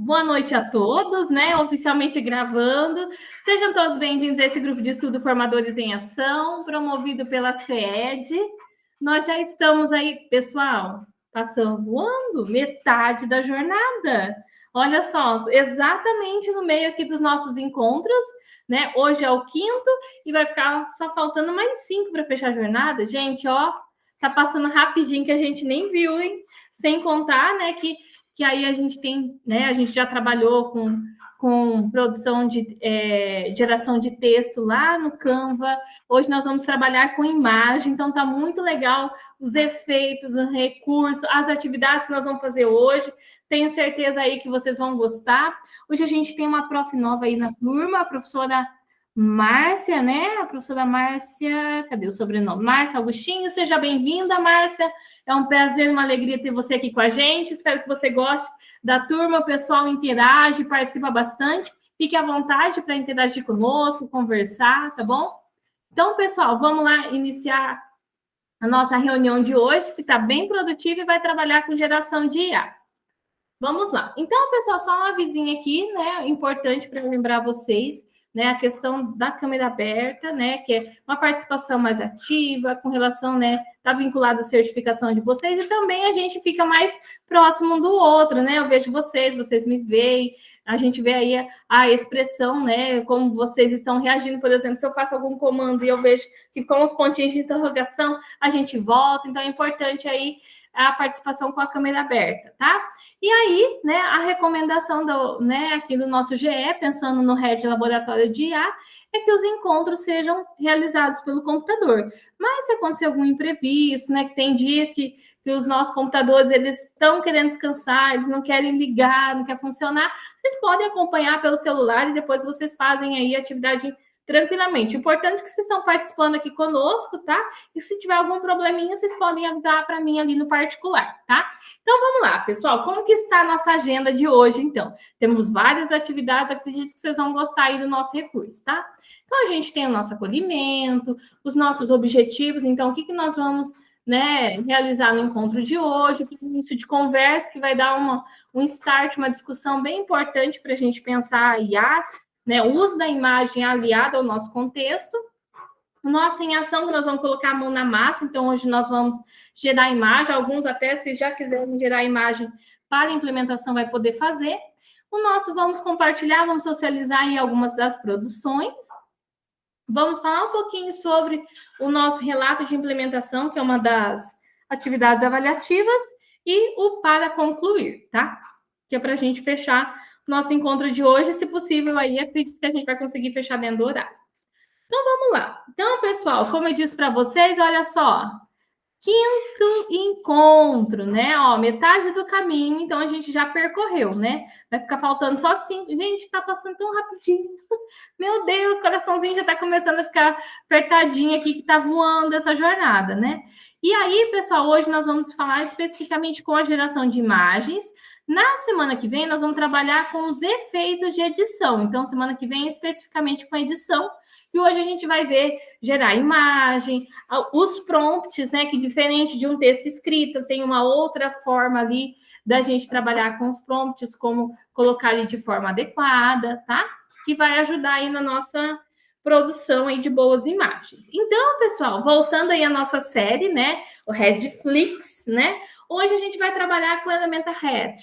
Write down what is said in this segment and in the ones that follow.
Boa noite a todos, né? Oficialmente gravando. Sejam todos bem-vindos a esse grupo de estudo Formadores em Ação, promovido pela CED. Nós já estamos aí, pessoal, passando voando metade da jornada. Olha só, exatamente no meio aqui dos nossos encontros, né? Hoje é o 5º e vai ficar só faltando mais 5 para fechar a jornada. Gente, ó, tá passando rapidinho que a gente nem viu, hein? Sem contar, né, que aí a gente tem, né? A gente já trabalhou com produção de geração de texto lá no Canva. Hoje nós vamos trabalhar com imagem, então tá muito legal os efeitos, o recurso, as atividades que nós vamos fazer hoje. Tenho certeza aí que vocês vão gostar. Hoje a gente tem uma prof nova aí na turma, a professora Márcia, né? A professora Márcia, cadê o sobrenome? Márcia Augustinho, seja bem-vinda, Márcia. É um prazer, uma alegria ter você aqui com a gente. Espero que você goste da turma. O pessoal interage, participa bastante. Fique à vontade para interagir conosco, conversar, tá bom? Então, pessoal, vamos lá iniciar a nossa reunião de hoje, que está bem produtiva e vai trabalhar com geração de IA. Vamos lá. Então, pessoal, só uma avisinha aqui, né? Importante para lembrar vocês, né? A questão da câmera aberta, né? Que é uma participação mais ativa, com relação, né? Está vinculada à certificação de vocês e também a gente fica mais próximo um do outro, né? Eu vejo vocês, vocês me veem, a gente vê aí a expressão, né? Como vocês estão reagindo, por exemplo, se eu faço algum comando e eu vejo que ficam uns pontinhos de interrogação, a gente volta. Então, é importante aí a participação com a câmera aberta, tá? E aí, né, a recomendação aqui do nosso GE, pensando no RED Laboratório de IA, é que os encontros sejam realizados pelo computador. Mas se acontecer algum imprevisto, né, que tem dia que os nossos computadores, eles estão querendo descansar, eles não querem ligar, não quer funcionar, vocês podem acompanhar pelo celular e depois vocês fazem aí a atividade tranquilamente. O importante é que vocês estão participando aqui conosco, tá? E se tiver algum probleminha, vocês podem avisar para mim ali no particular, tá? Então, vamos lá, pessoal. Como que está a nossa agenda de hoje, então? Temos várias atividades, acredito que vocês vão gostar aí do nosso recurso, tá? Então, a gente tem o nosso acolhimento, os nossos objetivos. Então, o que nós vamos, né, realizar no encontro de hoje, o início de conversa, que vai dar um start, uma discussão bem importante para a gente pensar a IA, né, o uso da imagem aliada ao nosso contexto. Nossa em ação, que nós vamos colocar a mão na massa, então hoje nós vamos gerar imagem, alguns até, se já quiserem gerar imagem para implementação, vai poder fazer. O nosso vamos compartilhar, vamos socializar em algumas das produções. Vamos falar um pouquinho sobre o nosso relato de implementação, que é uma das atividades avaliativas, e o para concluir, tá? Que é para a gente fechar nosso encontro de hoje, se possível, aí acredito que a gente vai conseguir fechar dentro do horário. Então, vamos lá. Então, pessoal, como eu disse para vocês, olha só, 5º encontro, né? Ó, metade do caminho, então a gente já percorreu, né? Vai ficar faltando só 5. Gente, tá passando tão rapidinho. Meu Deus, o coraçãozinho já tá começando a ficar apertadinho aqui, que tá voando essa jornada, né? E aí, pessoal, hoje nós vamos falar especificamente com a geração de imagens. Na semana que vem, nós vamos trabalhar com os efeitos de edição. Então, semana que vem, especificamente com edição. E hoje a gente vai ver gerar imagem, os prompts, né? Que diferente de um texto escrito, tem uma outra forma ali da gente trabalhar com os prompts, como colocar ali de forma adequada, tá? Que vai ajudar aí na nossa produção aí de boas imagens. Então, pessoal, voltando aí à nossa série, né? O Redflix, né? Hoje a gente vai trabalhar com o Elementor Red,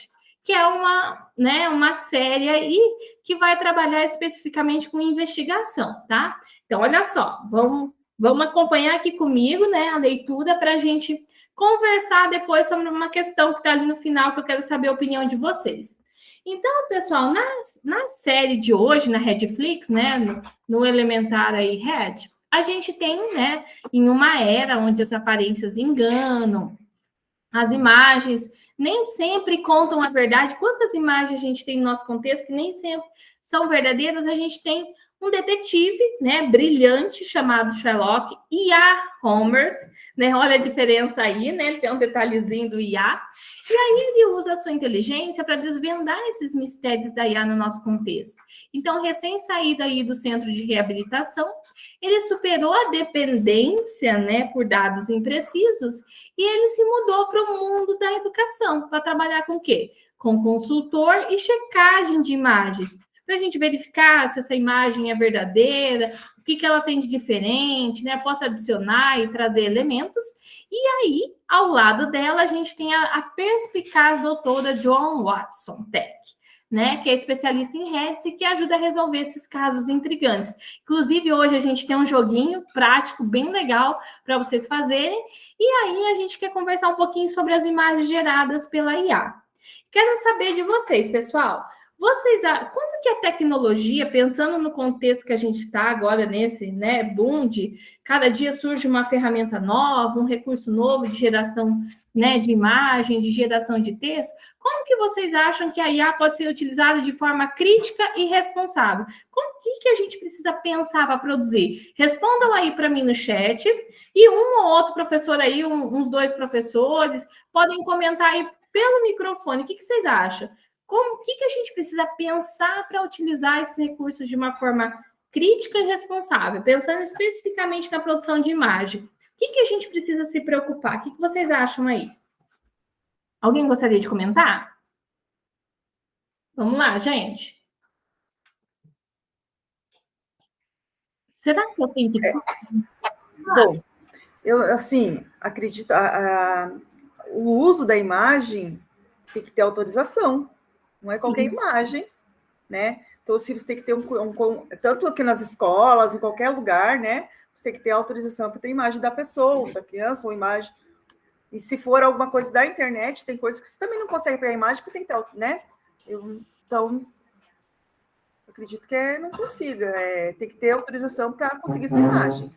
que é uma série aí que vai trabalhar especificamente com investigação, tá? Então, olha só, vamos acompanhar aqui comigo, né, a leitura para a gente conversar depois sobre uma questão que está ali no final, que eu quero saber a opinião de vocês. Então, pessoal, na série de hoje, na Redflix, né, no Elementar aí, Red, a gente tem, né, em uma era onde as aparências enganam, as imagens nem sempre contam a verdade. Quantas imagens a gente tem no nosso contexto que nem sempre são verdadeiras? A gente tem um detetive, né, brilhante, chamado Sherlock IA Holmes, né, olha a diferença aí, né, ele tem um detalhezinho do IA, e aí ele usa a sua inteligência para desvendar esses mistérios da IA no nosso contexto. Então, recém-saído aí do centro de reabilitação, ele superou a dependência, né, por dados imprecisos, e ele se mudou para o mundo da educação, para trabalhar com o quê? Com consultor e checagem de imagens, para a gente verificar se essa imagem é verdadeira, o que ela tem de diferente, né? Posso adicionar e trazer elementos. E aí, ao lado dela, a gente tem a perspicaz doutora Joan Watson Tech, né, que é especialista em redes e que ajuda a resolver esses casos intrigantes. Inclusive, hoje a gente tem um joguinho prático bem legal para vocês fazerem. E aí, a gente quer conversar um pouquinho sobre as imagens geradas pela IA. Quero saber de vocês, pessoal. Como que a tecnologia, pensando no contexto que a gente está agora nesse, né, boom de cada dia surge uma ferramenta nova, um recurso novo de geração, né, de imagem, de geração de texto, como que vocês acham que a IA pode ser utilizada de forma crítica e responsável? Como que a gente precisa pensar para produzir? Respondam aí para mim no chat, e um ou outro professor aí, uns 2 professores, podem comentar aí pelo microfone. O que vocês acham? O que a gente precisa pensar para utilizar esses recursos de uma forma crítica e responsável? Pensando especificamente na produção de imagem. O que a gente precisa se preocupar? O que vocês acham aí? Alguém gostaria de comentar? Vamos lá, gente. Será que eu tenho que... Bom, eu, assim, acredito... o uso da imagem tem que ter autorização. Não é qualquer imagem, né? Então, se você tem que ter tanto aqui nas escolas, em qualquer lugar, né? Você tem que ter autorização para ter imagem da pessoa, da criança, ou imagem. E se for alguma coisa da internet, tem coisas que você também não consegue pegar a imagem, porque tem que ter, né? Então, acredito que não consiga. Tem que ter autorização para conseguir essa imagem.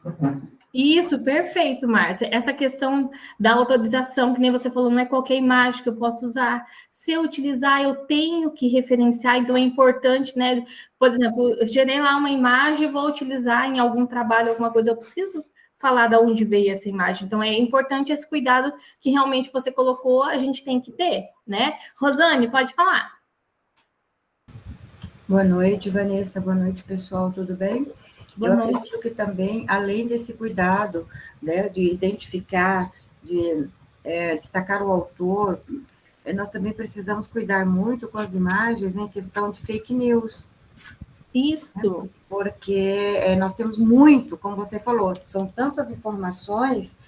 Isso, perfeito, Márcia. Essa questão da autorização, que nem você falou, não é qualquer imagem que eu posso usar. Se eu utilizar, eu tenho que referenciar, então é importante, né? Por exemplo, eu gerei lá uma imagem e vou utilizar em algum trabalho, alguma coisa, eu preciso falar de onde veio essa imagem. Então, é importante esse cuidado que realmente você colocou, a gente tem que ter, né? Rosane, pode falar. Boa noite, Vanessa. Boa noite, pessoal. Tudo bem? Eu acredito que também, além desse cuidado, né, de identificar, de destacar o autor, nós também precisamos cuidar muito com as imagens, né, em questão de fake news. Isso. Né, porque nós temos muito, como você falou, são tantas informações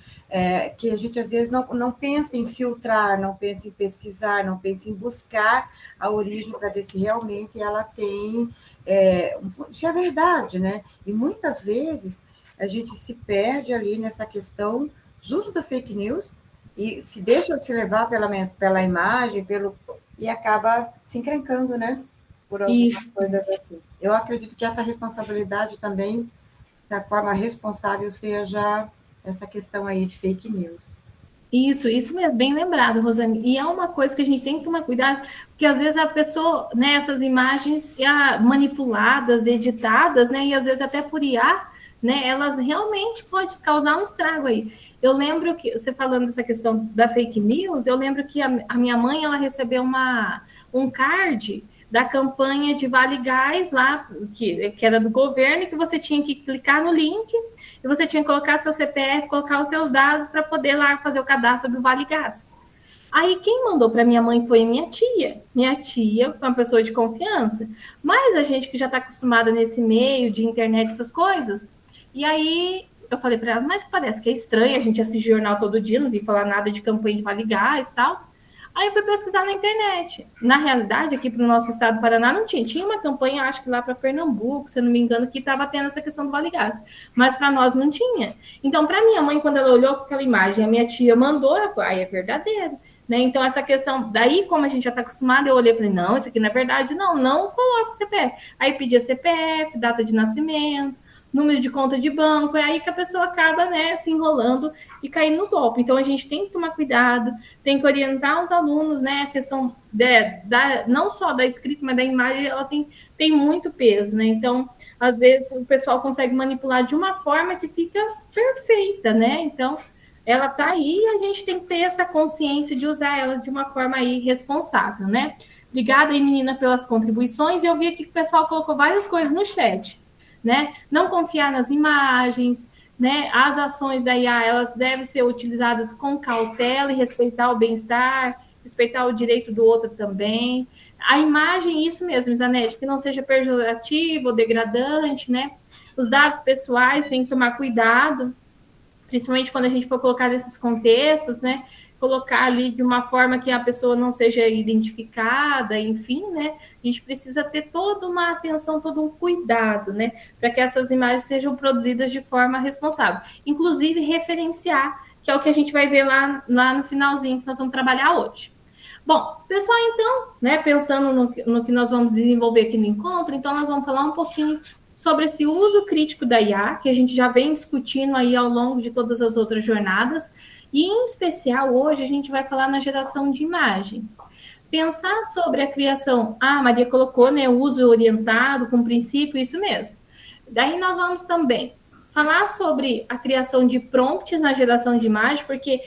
que a gente, às vezes, não pensa em filtrar, não pensa em pesquisar, não pensa em buscar a origem para ver se realmente ela tem... se é verdade, né? E muitas vezes a gente se perde ali nessa questão justo da fake news e se deixa se levar pela imagem, e acaba se encrencando, né? Por algumas coisas assim. Eu acredito que essa responsabilidade também, da forma responsável, seja essa questão aí de fake news. Isso mesmo, bem lembrado, Rosane. E é uma coisa que a gente tem que tomar cuidado, porque às vezes a pessoa, né, essas imagens manipuladas, editadas, né, e às vezes até por IA, né, elas realmente podem causar um estrago aí. Eu lembro que, você falando dessa questão da fake news, eu lembro que a minha mãe, ela recebeu um card da campanha de Vale Gás lá, que era do governo, que você tinha que clicar no link e você tinha que colocar seu CPF, colocar os seus dados para poder lá fazer o cadastro do Vale Gás. Aí quem mandou para minha mãe foi minha tia. Minha tia, uma pessoa de confiança. Mas a gente que já está acostumada nesse meio de internet, essas coisas. E aí eu falei para ela, mas parece que é estranho, a gente assiste jornal todo dia, não vi falar nada de campanha de Vale Gás e tal. Aí eu fui pesquisar na internet. Na realidade, aqui para o nosso estado do Paraná não tinha. Tinha uma campanha, acho que lá para Pernambuco, se eu não me engano, que estava tendo essa questão do Vale Gás. Mas para nós não tinha. Então, para minha mãe, quando ela olhou aquela imagem, a minha tia mandou, ela falou, é verdadeiro. Né? Então, essa questão, daí como a gente já está acostumado, eu olhei e falei, não, isso aqui não é verdade, não coloca o CPF. Aí pedia CPF, data de nascimento, número de conta de banco, é aí que a pessoa acaba, né, se enrolando e caindo no golpe. Então, a gente tem que tomar cuidado, tem que orientar os alunos, né, a questão não só da escrita, mas da imagem, ela tem muito peso, né, então, às vezes, o pessoal consegue manipular de uma forma que fica perfeita, né, então, ela está aí e a gente tem que ter essa consciência de usar ela de uma forma aí responsável, né. Obrigada aí, menina, pelas contribuições, e eu vi aqui que o pessoal colocou várias coisas no chat, né? Não confiar nas imagens, né? As ações da IA, elas devem ser utilizadas com cautela e respeitar o bem-estar, respeitar o direito do outro também. A imagem, isso mesmo, Zanetti, que não seja pejorativa ou degradante, né? Os dados pessoais tem que tomar cuidado, principalmente quando a gente for colocar nesses contextos, né? Colocar ali de uma forma que a pessoa não seja identificada, enfim, né? A gente precisa ter toda uma atenção, todo um cuidado, né? Para que essas imagens sejam produzidas de forma responsável. Inclusive, referenciar, que é o que a gente vai ver lá no finalzinho que nós vamos trabalhar hoje. Bom, pessoal, então, né, pensando no que nós vamos desenvolver aqui no encontro, então nós vamos falar um pouquinho sobre esse uso crítico da IA, que a gente já vem discutindo aí ao longo de todas as outras jornadas, e em especial hoje a gente vai falar na geração de imagem. Pensar sobre a criação, a Maria colocou, né, o uso orientado com princípio, isso mesmo. Daí nós vamos também falar sobre a criação de prompts na geração de imagem, porque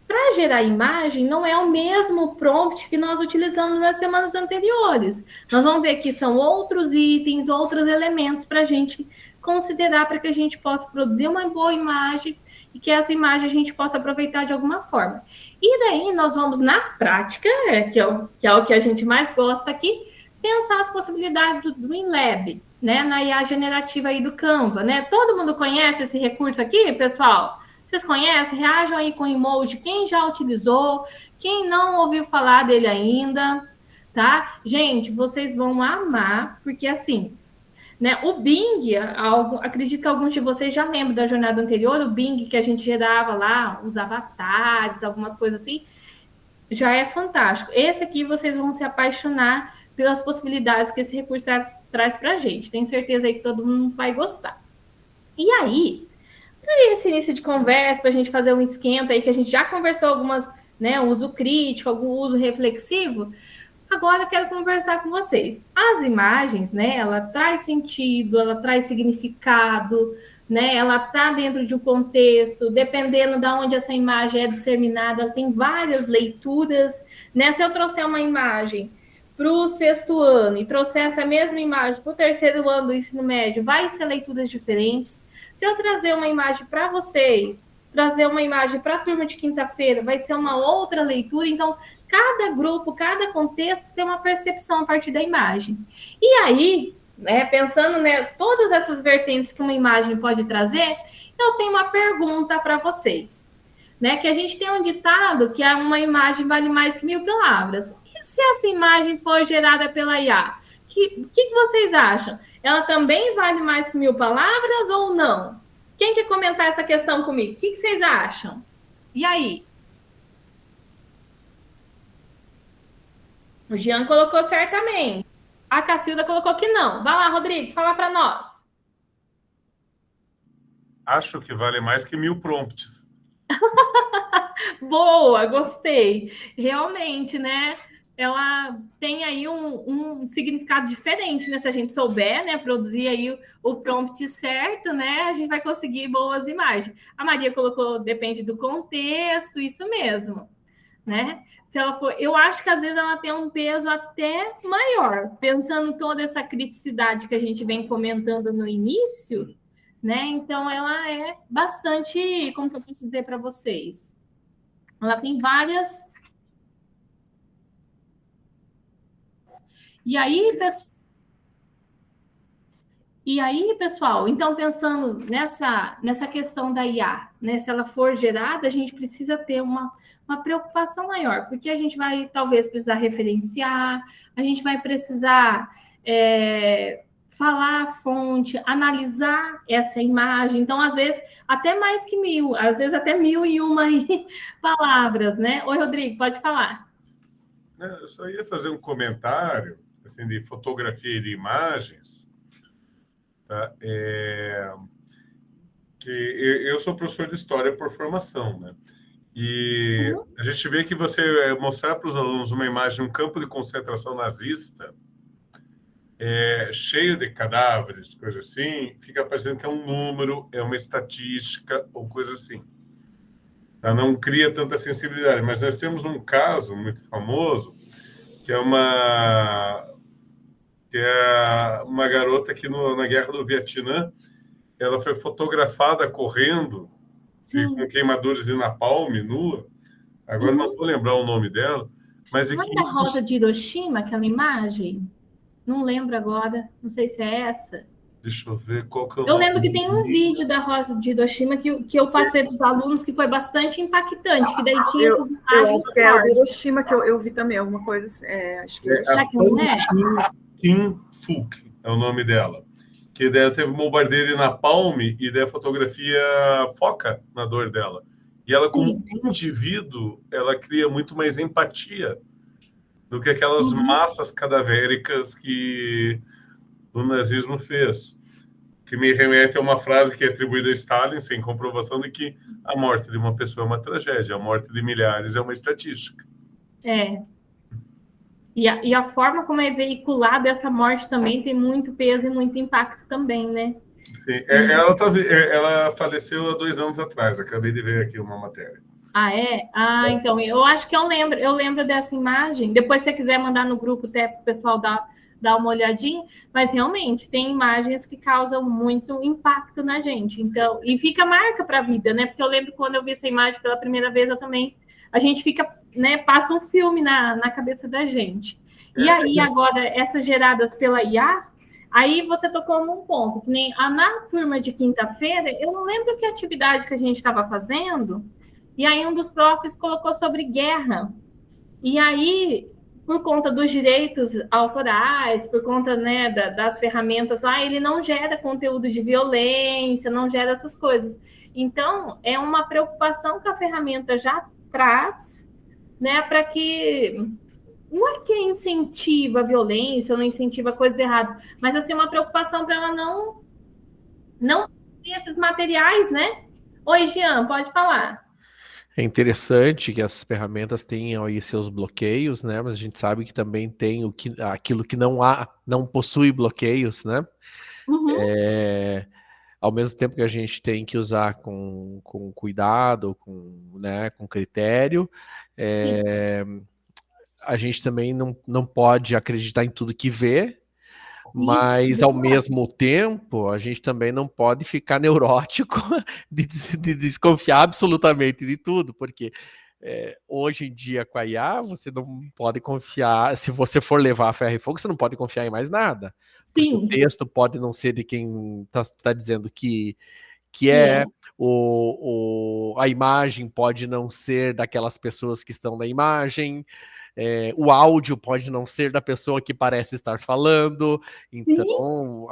para gerar imagem, não é o mesmo prompt que nós utilizamos nas semanas anteriores. Nós vamos ver que são outros itens, outros elementos para a gente considerar para que a gente possa produzir uma boa imagem e que essa imagem a gente possa aproveitar de alguma forma. E daí nós vamos, na prática, que é o que a gente mais gosta aqui, pensar as possibilidades do WinLab, né, na IA generativa aí do Canva, né? Todo mundo conhece esse recurso aqui, pessoal? Vocês conhecem? Reajam aí com emoji. Quem já utilizou? Quem não ouviu falar dele ainda? Tá? Gente, vocês vão amar, porque assim, né? O Bing, acredito que alguns de vocês já lembram da jornada anterior, o Bing que a gente gerava lá, os avatares, algumas coisas assim, já é fantástico. Esse aqui vocês vão se apaixonar pelas possibilidades que esse recurso traz para a gente. Tenho certeza aí que todo mundo vai gostar. E aí, para esse início de conversa, para a gente fazer um esquenta aí, que a gente já conversou algumas, né, uso crítico, algum uso reflexivo, agora eu quero conversar com vocês. As imagens, né, ela traz sentido, ela traz significado, né, ela está dentro de um contexto, dependendo de onde essa imagem é disseminada, ela tem várias leituras, né, se eu trouxer uma imagem para o 6º ano e trouxer essa mesma imagem para o 3º ano do ensino médio, vai ser leituras diferentes. Se eu trazer uma imagem para vocês, trazer uma imagem para a turma de quinta-feira, vai ser uma outra leitura. Então, cada grupo, cada contexto tem uma percepção a partir da imagem. E aí, né, pensando, né, todas essas vertentes que uma imagem pode trazer, eu tenho uma pergunta para vocês. Né, que a gente tem um ditado que uma imagem vale mais que 1000 palavras. E se essa imagem for gerada pela IA? O que vocês acham? Ela também vale mais que 1000 palavras ou não? Quem quer comentar essa questão comigo? O que vocês acham? E aí? O Jean colocou certamente. A Cacilda colocou que não. Vai lá, Rodrigo, fala para nós. Acho que vale mais que 1000 prompts. Boa, gostei. Realmente, né? Ela tem aí um significado diferente, né? Se a gente souber, né, produzir aí o prompt certo, né, a gente vai conseguir boas imagens. A Maria colocou, depende do contexto, isso mesmo, né? Se ela for, eu acho que às vezes ela tem um peso até maior, pensando toda essa criticidade que a gente vem comentando no início, né? Então ela é bastante, como que eu posso dizer para vocês? Ela tem várias. E aí, pessoal, então pensando nessa questão da IA, né? Se ela for gerada, a gente precisa ter uma preocupação maior, porque a gente vai talvez precisar referenciar, a gente vai precisar falar a fonte, analisar essa imagem. Então, às vezes, até mais que 1000, às vezes até 1001 palavras, né? Oi, Rodrigo, pode falar. Eu só ia fazer um comentário assim, de fotografia e de imagens. tá? Que eu sou professor de história por formação, né? E a gente vê que você mostrar para os alunos uma imagem de um campo de concentração nazista cheio de cadáveres, coisa assim, fica parecendo que é um número, é uma estatística ou coisa assim. Tá? Não cria tanta sensibilidade. Mas nós temos um caso muito famoso que é uma garota que na Guerra do Vietnã, ela foi fotografada correndo com queimadores de napalm nua. Agora não vou lembrar o nome dela, mas Não é da Rosa de Hiroshima, aquela imagem? Não lembro agora, não sei se é essa. Deixa eu ver qual que é o Eu nome. lembro que tem um vídeo da Rosa de Hiroshima que eu passei para os alunos que foi bastante impactante, que daí tinha essas Eu imagens acho que é a de fortes. Hiroshima que eu vi também, alguma coisa assim. Acho que é Será que não é? Kim Phuc é o nome dela. Que daí teve um bombardeio de napalm e daí a fotografia foca na dor dela. E ela, como indivíduo, ela cria muito mais empatia do que aquelas massas cadavéricas que o nazismo fez. Que me remete a uma frase que é atribuída a Stalin, sem comprovação, de que a morte de uma pessoa é uma tragédia, a morte de milhares é uma estatística. E a forma como é veiculada essa morte também tem muito peso e muito impacto também, né? Sim, ela faleceu há 2 anos atrás, acabei de ver aqui uma matéria. Ah, é? Então, eu acho que eu lembro dessa imagem. Depois, se você quiser mandar no grupo até para o pessoal dar uma olhadinha, mas realmente tem imagens que causam muito impacto na gente. Então, e fica marca para a vida, né? Porque eu lembro quando eu vi essa imagem pela primeira vez, a gente fica, né, passa um filme na cabeça da gente. E aí, agora, essas geradas pela IA, aí você tocou num ponto, que nem na turma de quinta-feira, eu não lembro que atividade que a gente estava fazendo, e aí um dos profs colocou sobre guerra. E aí, por conta dos direitos autorais, por conta, né, das ferramentas lá, ele não gera conteúdo de violência, não gera essas coisas. Então, é uma preocupação que a ferramenta já traz, né, para que não é que incentiva a violência ou não incentiva coisas erradas, mas assim, uma preocupação para ela não ter esses materiais, né? Oi, Jean, pode falar. É interessante que as ferramentas tenham aí seus bloqueios, né? Mas a gente sabe que também tem aquilo que não possui bloqueios, né? Ao mesmo tempo que a gente tem que usar com cuidado, com critério, a gente também não pode acreditar em tudo que vê, mas ao mesmo tempo a gente também não pode ficar neurótico de desconfiar absolutamente de tudo, porque hoje em dia com a IA você não pode confiar, se você for levar a ferro e fogo, você não pode confiar em mais nada. Porque o texto pode não ser de quem está dizendo que é, a imagem pode não ser daquelas pessoas que estão na imagem, o áudio pode não ser da pessoa que parece estar falando. Então,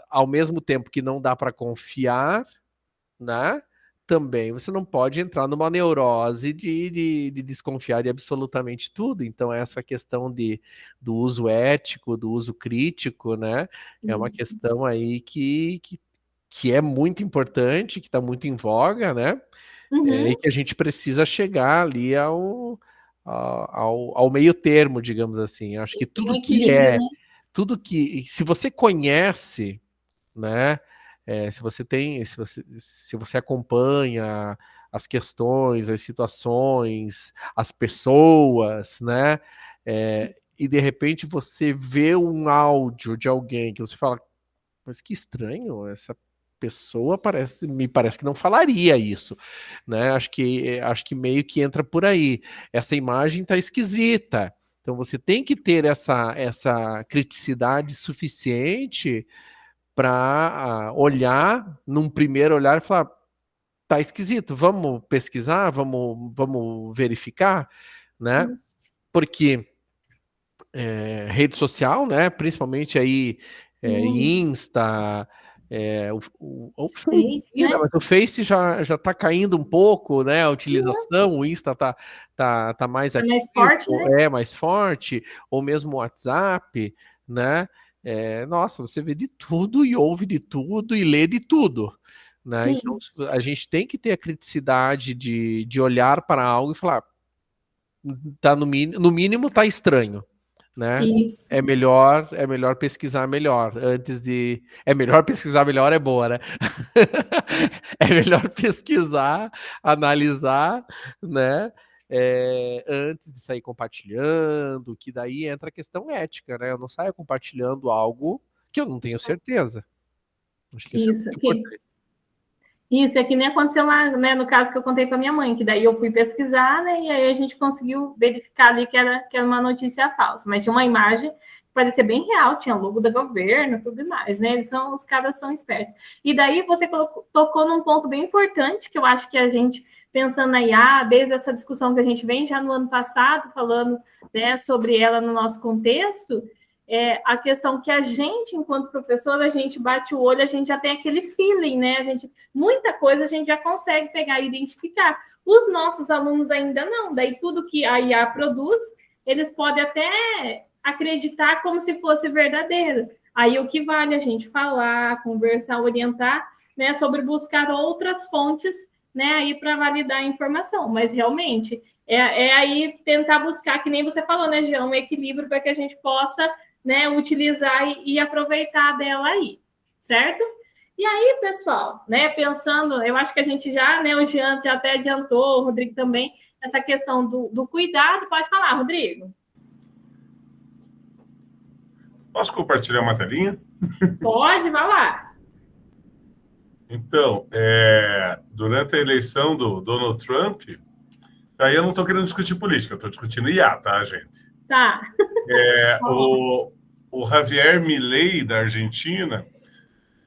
ao mesmo tempo que não dá para confiar, né, também você não pode entrar numa neurose de desconfiar de absolutamente tudo. Então, essa questão do uso ético, do uso crítico, né, é uma questão aí que é muito importante, que está muito em voga, né, e que a gente precisa chegar ali ao meio termo, digamos assim. Acho que tudo que se você conhece, né, se você acompanha as questões, as situações, as pessoas, né, e de repente você vê um áudio de alguém que você fala, mas que estranho, essa pessoa me parece que não falaria isso, né? Acho que meio que entra por aí. Essa imagem está esquisita. Então você tem que ter essa criticidade suficiente para olhar num primeiro olhar e falar, tá esquisito, vamos pesquisar, vamos verificar, né? Porque rede social, né? Principalmente aí Insta, o Face, né? Mas o Face já está caindo um pouco, né? A utilização, o Insta tá mais ativo, mais forte, né? Mais forte, ou mesmo o WhatsApp, né? nossa, você vê de tudo e ouve de tudo e lê de tudo, né? Sim. Então, a gente tem que ter a criticidade de olhar para algo e falar, tá no mínimo tá estranho, né? Isso. É melhor pesquisar melhor é melhor pesquisar melhor é boa, né? É melhor pesquisar, analisar, né? Antes de sair compartilhando, que daí entra a questão ética, né? Eu não saio compartilhando algo que eu não tenho certeza. Acho que isso é Isso, muito aqui. importante. Isso, é que nem aconteceu lá, né, no caso que eu contei para minha mãe, que daí eu fui pesquisar, né, e aí a gente conseguiu verificar ali que era uma notícia falsa, mas tinha uma imagem que parecia bem real, tinha logo do governo, tudo mais, né, os caras são espertos. E daí você tocou num ponto bem importante, que eu acho que a gente, pensando na IA, desde essa discussão que a gente vem já no ano passado, falando, né, sobre ela no nosso contexto, a questão que a gente, enquanto professor, a gente bate o olho, a gente já tem aquele feeling, né? Muita coisa a gente já consegue pegar e identificar. Os nossos alunos ainda não. Daí tudo que a IA produz, eles podem até acreditar como se fosse verdadeiro. Aí o que vale a gente falar, conversar, orientar, né? Sobre buscar outras fontes, né? Aí para validar a informação. Mas realmente aí tentar buscar, que nem você falou, né, Jean, um equilíbrio para que a gente possa, né, utilizar e aproveitar dela aí, certo? E aí, pessoal, né, pensando, eu acho que a gente já, né, o Jean já até adiantou, o Rodrigo também, essa questão do cuidado. Pode falar, Rodrigo. Posso compartilhar uma telinha? Pode, vai lá. Então, durante a eleição do Donald Trump, aí eu não estou querendo discutir política, eu estou discutindo IA, tá, gente? Tá. O Javier Milei, da Argentina,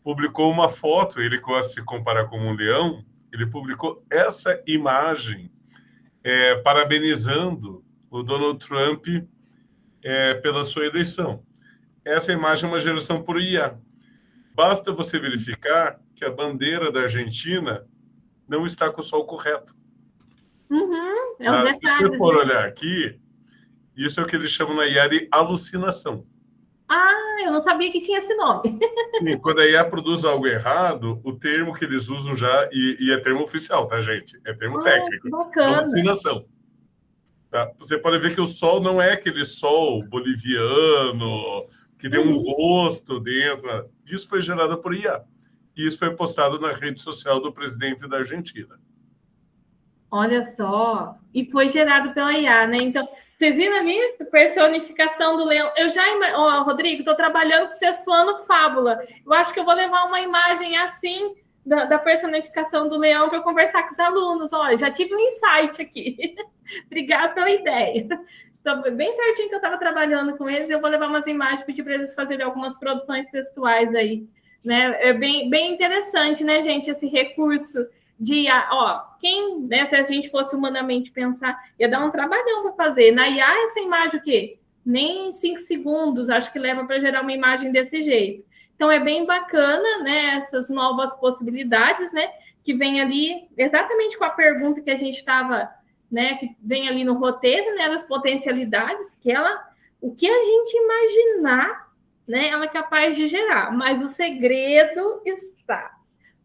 publicou uma foto, ele gosta de se comparar como um leão, ele publicou essa imagem parabenizando o Donald Trump pela sua eleição. Essa imagem é uma geração por IA. Basta você verificar que a bandeira da Argentina não está com o sol correto. Uhum, Se você for olhar aqui, isso é o que eles chamam na IA de alucinação. Eu não sabia que tinha esse nome. Sim, quando a IA produz algo errado, o termo que eles usam já, e é termo oficial, tá, gente? É termo técnico. Bacana. Alucinação. Tá? Você pode ver que o sol não é aquele sol boliviano, que tem um rosto dentro. Isso foi gerado por IA. E isso foi postado na rede social do presidente da Argentina. Olha só. E foi gerado pela IA, né? Então, vocês viram ali a personificação do leão? Eu já, Rodrigo, estou trabalhando com você suando fábula. Eu acho que eu vou levar uma imagem assim da personificação do leão para conversar com os alunos. Olha, já tive um insight aqui. Obrigada pela ideia. Então, bem certinho que eu estava trabalhando com eles, eu vou levar umas imagens, pedir para eles fazerem algumas produções textuais aí. Né? É bem interessante, né, gente, esse recurso de, né, se a gente fosse humanamente pensar, ia dar um trabalhão para fazer. Na IA, essa imagem o quê? Nem 5 segundos, acho que leva para gerar uma imagem desse jeito. Então, é bem bacana, né, essas novas possibilidades, né, que vem ali exatamente com a pergunta que a gente estava, né, que vem ali no roteiro, né, das potencialidades, o que a gente imaginar, né, ela é capaz de gerar, mas o segredo está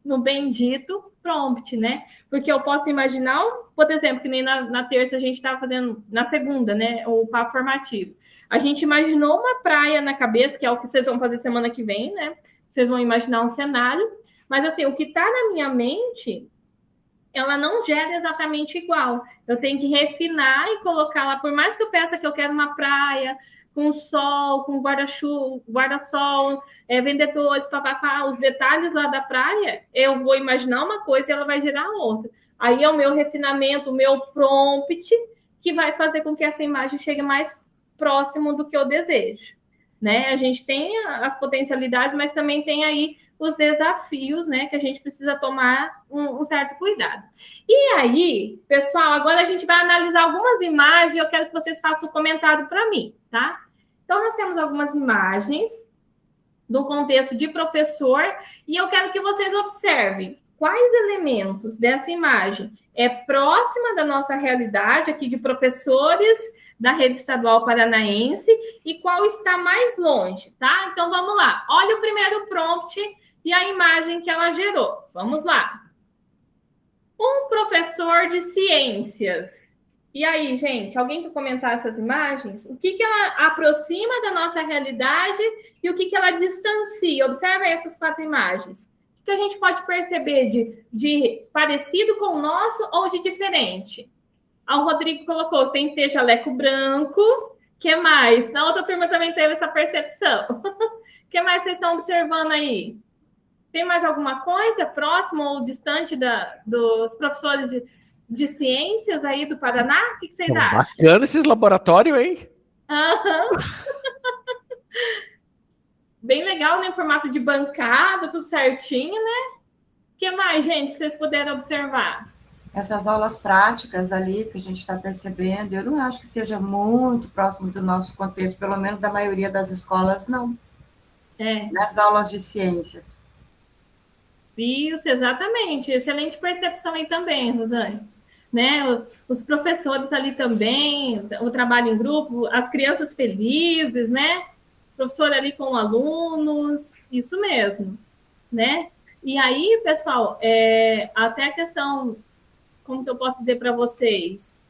no bendito prompt, né? Porque eu posso imaginar, por exemplo, que nem na terça a gente estava fazendo, na segunda, né, o papo formativo. A gente imaginou uma praia na cabeça, que é o que vocês vão fazer semana que vem, né? Vocês vão imaginar um cenário, mas assim, o que está na minha mente, ela não gera exatamente igual. Eu tenho que refinar e colocar lá, por mais que eu peça que eu quero uma praia com sol, com guarda-sol, vendedores, papapá, os detalhes lá da praia, eu vou imaginar uma coisa e ela vai gerar outra. Aí é o meu refinamento, o meu prompt, que vai fazer com que essa imagem chegue mais próximo do que eu desejo. Né? A gente tem as potencialidades, mas também tem aí os desafios, né, que a gente precisa tomar um certo cuidado. E aí, pessoal, agora a gente vai analisar algumas imagens, eu quero que vocês façam um comentário para mim, tá? Então, nós temos algumas imagens do contexto de professor, e eu quero que vocês observem quais elementos dessa imagem é próxima da nossa realidade aqui de professores da rede estadual paranaense e qual está mais longe, tá? Então, vamos lá. Olha o primeiro prompt e a imagem que ela gerou. Vamos lá. Um professor de ciências. E aí, gente, alguém quer comentar essas imagens? O que ela aproxima da nossa realidade e o que ela distancia? Observe essas 4 imagens. O que a gente pode perceber de parecido com o nosso ou de diferente? O Rodrigo colocou, tem que ter jaleco branco. O que mais? Na outra turma também teve essa percepção. O que mais vocês estão observando aí? Tem mais alguma coisa próximo ou distante dos professores de ciências aí do Paraná? O que vocês acham? Bacana esses laboratórios, hein? Uhum. Bem legal, né? Em formato de bancada, tudo certinho, né? O que mais, gente, vocês puderam observar? Essas aulas práticas ali que a gente está percebendo, eu não acho que seja muito próximo do nosso contexto, pelo menos da maioria das escolas, não. Nas aulas de ciências. Isso, exatamente. Excelente percepção aí também, Rosane. Né? Os professores ali também, o trabalho em grupo, as crianças felizes, né? Professor ali com alunos, isso mesmo, né? E aí, pessoal, até a questão, como que eu posso dizer para vocês?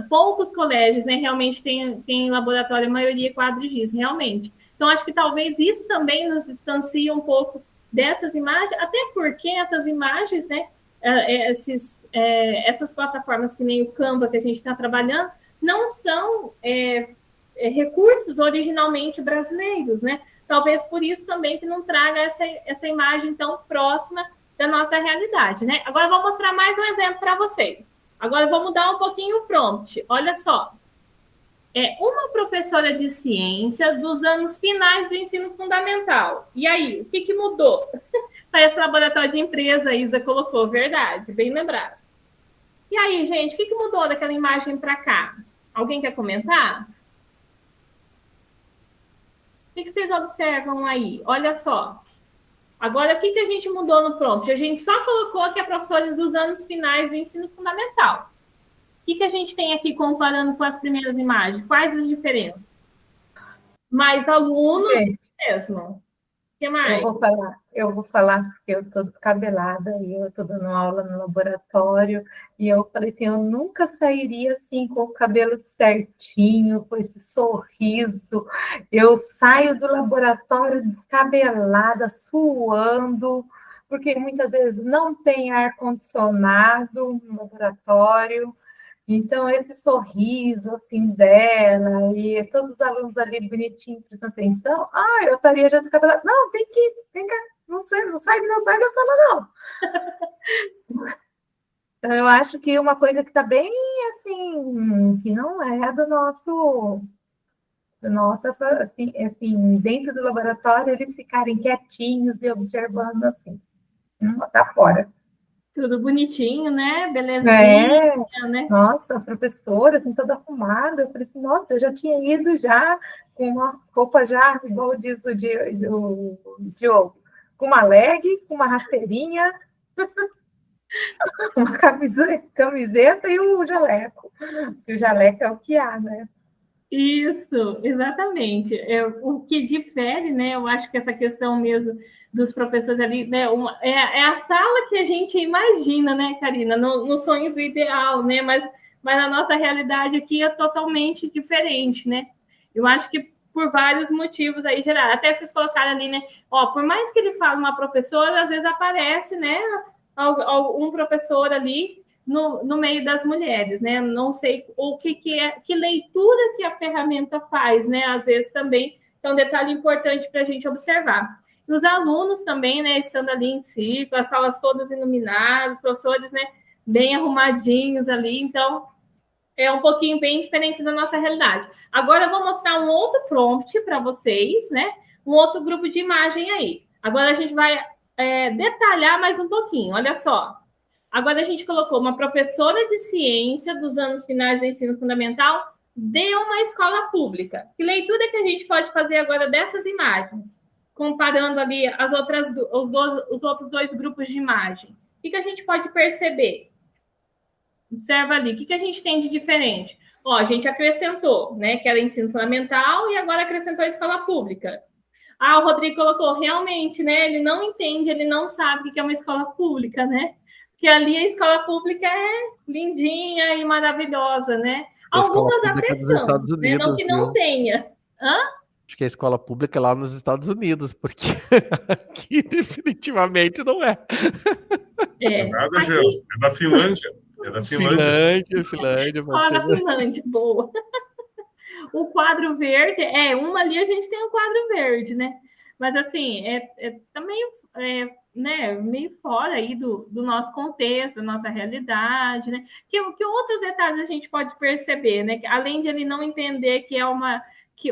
Poucos colégios, né, realmente tem laboratório, a maioria quadro giz, realmente. Então, acho que talvez isso também nos distancie um pouco dessas imagens, até porque essas imagens, né, essas plataformas que nem o Canva que a gente está trabalhando, não são recursos originalmente brasileiros, né? Talvez por isso também que não traga essa imagem tão próxima da nossa realidade, né? Agora eu vou mostrar mais um exemplo para vocês. Agora eu vou mudar um pouquinho o prompt. Olha só. Uma professora de ciências dos anos finais do ensino fundamental. E aí, o que mudou? Parece laboratório de empresa, a Isa colocou, verdade, bem lembrado. E aí, gente, o que mudou daquela imagem para cá? Alguém quer comentar? O que vocês observam aí? Olha só. Agora, o que a gente mudou no prompt? A gente só colocou que é professores dos anos finais do ensino fundamental. O que a gente tem aqui comparando com as primeiras imagens? Quais as diferenças? Mais alunos mesmo. O que mais? Eu vou falar porque eu estou descabelada e eu estou dando aula no laboratório e eu falei assim, eu nunca sairia assim com o cabelo certinho, com esse sorriso. Eu saio do laboratório descabelada, suando, porque muitas vezes não tem ar-condicionado no laboratório. Então, esse sorriso, assim, dela, e todos os alunos ali bonitinhos, prestando atenção, eu estaria já descabelada. Não, vem cá, não sai da sala, não. Então, eu acho que uma coisa que está bem, assim, que não é do nosso, assim, dentro do laboratório, eles ficarem quietinhos e observando, assim, tá fora. Tudo bonitinho, né? Belezinha, né? Nossa, a professora, assim, toda arrumada. Eu falei assim, nossa, eu já tinha ido já com uma roupa já, igual diz o Diogo, com uma leg, com uma rasteirinha, uma camiseta e o jaleco. E o jaleco é o que há, né? Isso, exatamente. O que difere, né? Eu acho que essa questão mesmo dos professores ali, né? É a sala que a gente imagina, né, Karina? No sonho do ideal, né? Mas a nossa realidade aqui é totalmente diferente, né? Eu acho que por vários motivos aí, geral. Até vocês colocaram ali, né? Por mais que ele fale uma professora, às vezes aparece, né? Um professor ali no meio das mulheres, né? Não sei que leitura que a ferramenta faz, né? Às vezes também é um detalhe importante para a gente observar. E os alunos também, né? Estando ali em círculo, as salas todas iluminadas, os professores, né? Bem arrumadinhos ali, então é um pouquinho bem diferente da nossa realidade. Agora eu vou mostrar um outro prompt para vocês, né? Um outro grupo de imagem aí. Agora a gente vai detalhar mais um pouquinho, olha só. Agora a gente colocou uma professora de ciência dos anos finais do ensino fundamental de uma escola pública. Que leitura que a gente pode fazer agora dessas imagens? Comparando ali os outros 2 grupos de imagem. O que a gente pode perceber? Observa ali, o que a gente tem de diferente? Ó, a gente acrescentou, né, que era ensino fundamental e agora acrescentou a escola pública. Ah, o Rodrigo colocou, realmente, né, ele não entende, ele não sabe o que é uma escola pública, né? Porque ali a escola pública é lindinha e maravilhosa, né? Algumas até são, né? Não que não tenha. Hã? Acho que a escola pública é lá nos Estados Unidos, porque aqui definitivamente não é. Nada, aqui... é da Finlândia. É da Finlândia. Finlândia. Fora da Finlândia, boa. O quadro verde, uma ali a gente tem o quadro verde, né? Mas assim, também né, meio fora aí do nosso contexto, da nossa realidade, né? Que outros detalhes a gente pode perceber, né? Que, além de ele não entender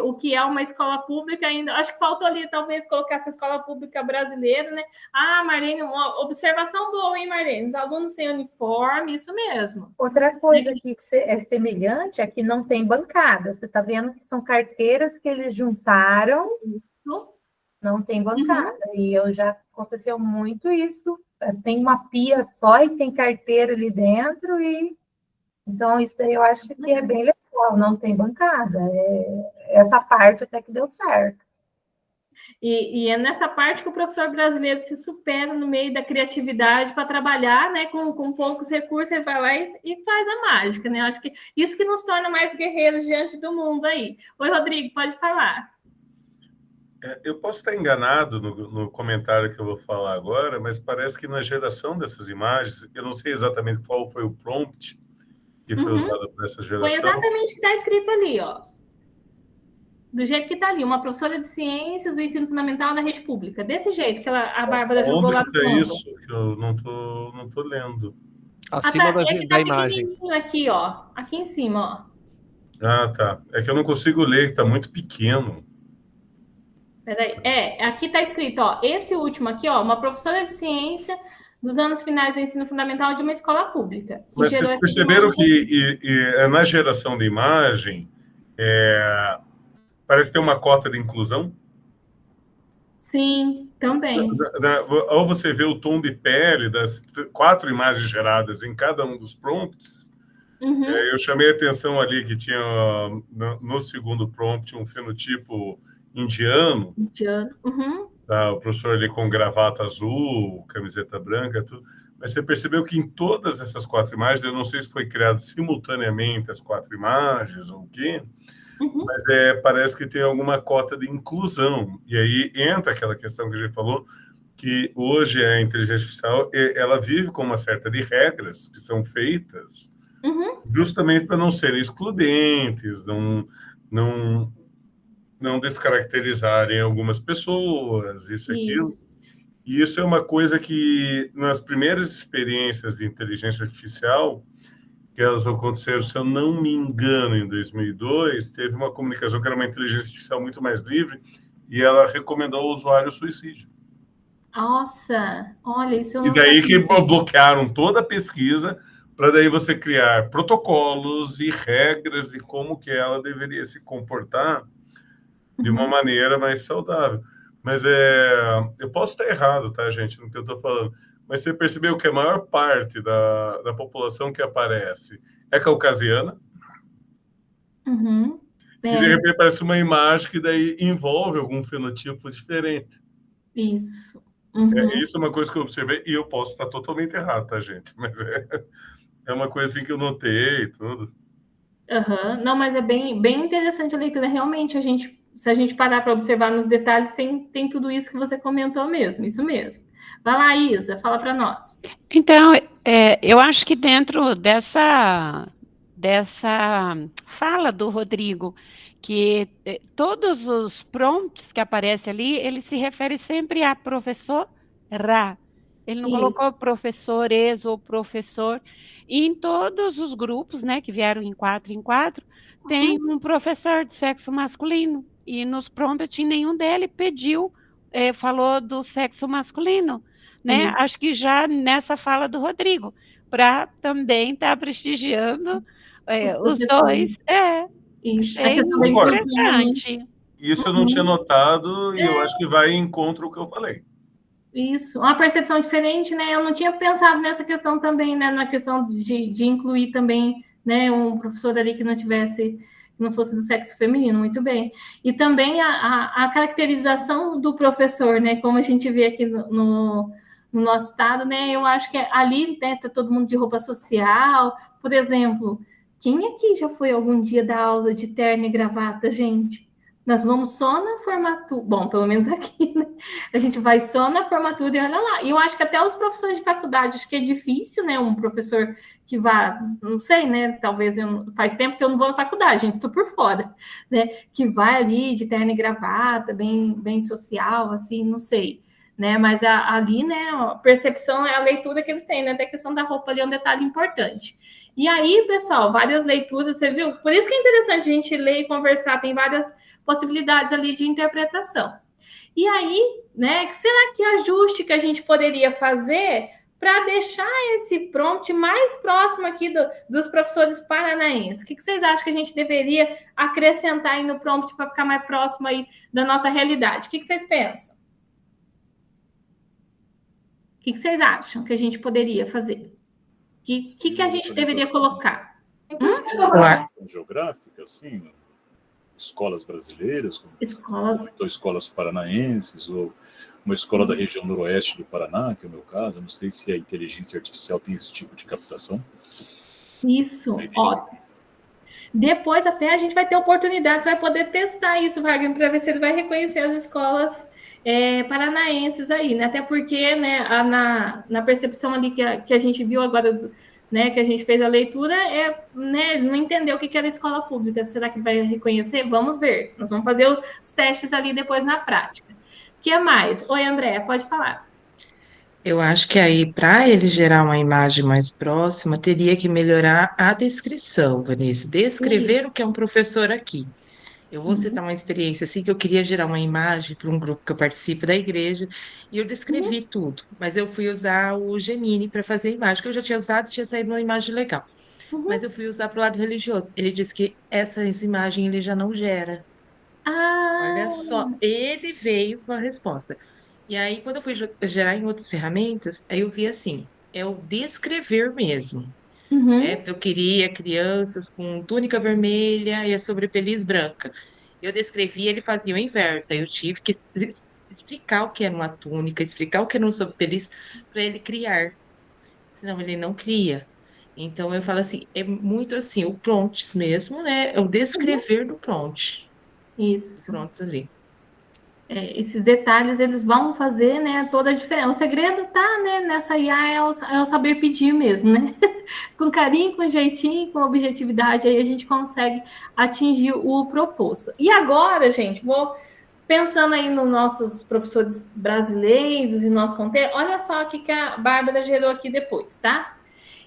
o que é uma escola pública, ainda acho que faltou ali talvez colocar essa escola pública brasileira, né? Ah, Marlene, uma observação boa, hein, Marlene? Os alunos sem uniforme, isso mesmo. Outra coisa que é semelhante é que não tem bancada. Você está vendo que são carteiras que eles juntaram. Isso. Não tem bancada. E já aconteceu muito isso. Tem uma pia só e tem carteira ali dentro. Então, isso daí eu acho que é bem legal. Não tem bancada. Essa parte até que deu certo. E é nessa parte que o professor brasileiro se supera no meio da criatividade para trabalhar, né, com poucos recursos, ele vai lá e faz a mágica, né? Acho que isso que nos torna mais guerreiros diante do mundo aí. Oi, Rodrigo, pode falar. Eu posso estar enganado no comentário que eu vou falar agora, mas parece que na geração dessas imagens, eu não sei exatamente qual foi o prompt que foi usado para essa geração. Foi exatamente o que está escrito ali, ó. Do jeito que está ali, uma professora de ciências do ensino fundamental na rede pública. Desse jeito que a Bárbara jogou lá no fundo. Onde está isso? Que eu não tô lendo. Acima da imagem. Aqui, ó. Aqui em cima, ó. Ah, tá. É que eu não consigo ler, está muito pequeno. Peraí. Aqui está escrito, ó. Esse último aqui, ó. Uma professora de ciência dos anos finais do ensino fundamental de uma escola pública. Mas vocês perceberam que na geração de imagem... Parece ter uma cota de inclusão? Sim, também. Ao você ver o tom de pele das 4 imagens geradas em cada um dos prompts, eu chamei a atenção ali que tinha no segundo prompt um fenotipo indiano. O professor ali com gravata azul, camiseta branca, tudo. Mas você percebeu que em todas essas 4 imagens, eu não sei se foi criado simultaneamente as 4 imagens ou o quê, mas parece que tem alguma cota de inclusão. E aí entra aquela questão que a gente falou, que hoje a inteligência artificial ela vive com uma certa de regras que são feitas justamente para não serem excludentes, não descaracterizarem algumas pessoas, aquilo. E isso é uma coisa que, nas primeiras experiências de inteligência artificial, que elas aconteceram, se eu não me engano, em 2002, teve uma comunicação que era uma inteligência artificial muito mais livre e ela recomendou ao usuário o suicídio. Nossa, olha, isso eu não E daí sabia. que bloquearam toda a pesquisa para daí você criar protocolos e regras de como que ela deveria se comportar de uma maneira mais saudável. Mas eu posso estar errado, tá, gente? Não que eu estou falando. Mas você percebeu que a maior parte da população que aparece é caucasiana? E de repente aparece uma imagem que daí envolve algum fenotipo diferente. Isso. Isso é uma coisa que eu observei e eu posso estar totalmente errado, tá, gente? Mas é uma coisa assim que eu notei e tudo. Não, mas é bem, bem interessante a leitura. Realmente, se a gente parar para observar nos detalhes, tem tudo isso que você comentou mesmo, isso mesmo. Vai lá, Isa, fala para nós. Então, eu acho que dentro dessa fala do Rodrigo, que todos os prompts que aparecem ali, ele se refere sempre a professora. Ele não colocou professores ou professor. E em todos os grupos, né, que vieram em 4 em 4, tem um professor de sexo masculino. E nos prompts, nenhum deles falou do sexo masculino, né? Acho que já nessa fala do Rodrigo, para também estar prestigiando os dois. Isso. É interessante. Isso eu não tinha notado e eu acho que vai em contra o que eu falei. Isso, uma percepção diferente, né? Eu não tinha pensado nessa questão também, né? Na questão de incluir também, né? Um professor ali que não fosse do sexo feminino, muito bem. E também a caracterização do professor, né? Como a gente vê aqui no nosso estado, né? Eu acho que ali, né, tá todo mundo de roupa social. Por exemplo, quem aqui já foi algum dia dar aula de terno e gravata, gente? Nós vamos só na formatura. Bom, pelo menos aqui, né? A gente vai só na formatura e olha lá. E eu acho que até os professores de faculdade, acho que é difícil, né? Um professor que vá, não sei, né? Talvez faz tempo que eu não vou na faculdade, gente, tô por fora, né? Que vai ali de terno e gravata, bem social, assim, não sei. Né, mas ali, né, a percepção é a leitura que eles têm, né, da questão da roupa ali é um detalhe importante. E aí, pessoal, várias leituras, você viu? Por isso que é interessante a gente ler e conversar, tem várias possibilidades ali de interpretação. E aí, né, será que ajuste que a gente poderia fazer para deixar esse prompt mais próximo aqui dos professores paranaenses? O que vocês acham que a gente deveria acrescentar aí no prompt para ficar mais próximo aí da nossa realidade? O que vocês pensam? O que vocês acham que a gente poderia fazer? O que a gente deveria colocar? Geográfica, assim, escolas brasileiras, como escolas paranaenses, ou uma escola da região noroeste do Paraná, que é o meu caso. Eu não sei se a inteligência artificial tem esse tipo de captação. Isso, ótimo. Depois até a gente vai ter oportunidade, você vai poder testar isso, Wagner, para ver se ele vai reconhecer as escolas paranaenses aí, né? Até porque, né, na percepção ali que a gente viu agora, né, que a gente fez a leitura, né, não entendeu o que era escola pública. Será que vai reconhecer? Vamos ver. Nós vamos fazer os testes ali depois na prática. O que mais? Oi, André, pode falar. Eu acho que aí, para ele gerar uma imagem mais próxima, teria que melhorar a descrição, Vanessa. Descrever o que é um professor aqui. Eu vou citar uma experiência assim, que eu queria gerar uma imagem para um grupo que eu participo da igreja, e eu descrevi tudo, mas eu fui usar o Gemini para fazer a imagem, que eu já tinha usado, tinha saído uma imagem legal. Mas eu fui usar para o lado religioso. Ele disse que essas imagens ele já não gera. Olha só, ele veio com a resposta. E aí, quando eu fui gerar em outras ferramentas, aí eu vi assim, é o descrever mesmo. Eu queria crianças com túnica vermelha e a sobrepeliz branca. Eu descrevi, ele fazia o inverso. Aí eu tive que explicar o que era uma túnica, explicar o que era um sobrepeliz para ele criar. Senão ele não cria. Então eu falo assim, é muito assim, o prompts mesmo, né? É o descrever do prompt. Isso. Pronto ali. Esses detalhes, eles vão fazer, né, toda a diferença. O segredo tá, né, nessa IA é o saber pedir mesmo, né? Com carinho, com jeitinho, com objetividade, aí a gente consegue atingir o proposto. E agora, gente, vou pensando aí nos nossos professores brasileiros e nosso contexto, olha só o que a Bárbara gerou aqui depois, tá?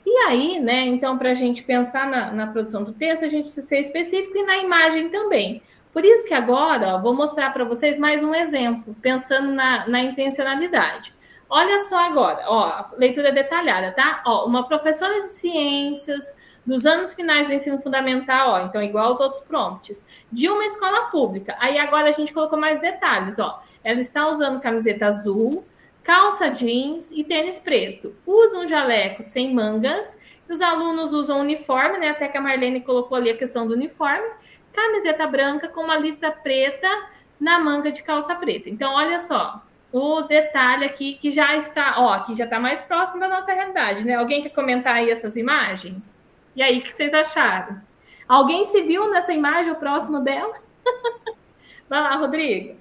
E aí, né, então, para a gente pensar na produção do texto, a gente precisa ser específico e na imagem também. Por isso que agora, ó, vou mostrar para vocês mais um exemplo, pensando na intencionalidade. Olha só agora, ó, leitura detalhada, tá? Ó, uma professora de ciências dos anos finais do ensino fundamental, ó, então igual aos outros prompts, de uma escola pública. Aí agora a gente colocou mais detalhes, ó. Ela está usando camiseta azul, calça jeans e tênis preto. Usa um jaleco sem mangas. Os alunos usam uniforme, né? Até que a Marlene colocou ali a questão do uniforme. Camiseta branca com uma lista preta na manga de calça preta. Então, olha só, o detalhe aqui que já está, ó, aqui já está mais próximo da nossa realidade, né? Alguém quer comentar aí essas imagens? E aí, o que vocês acharam? Alguém se viu nessa imagem, o próximo dela? Vai lá, Rodrigo.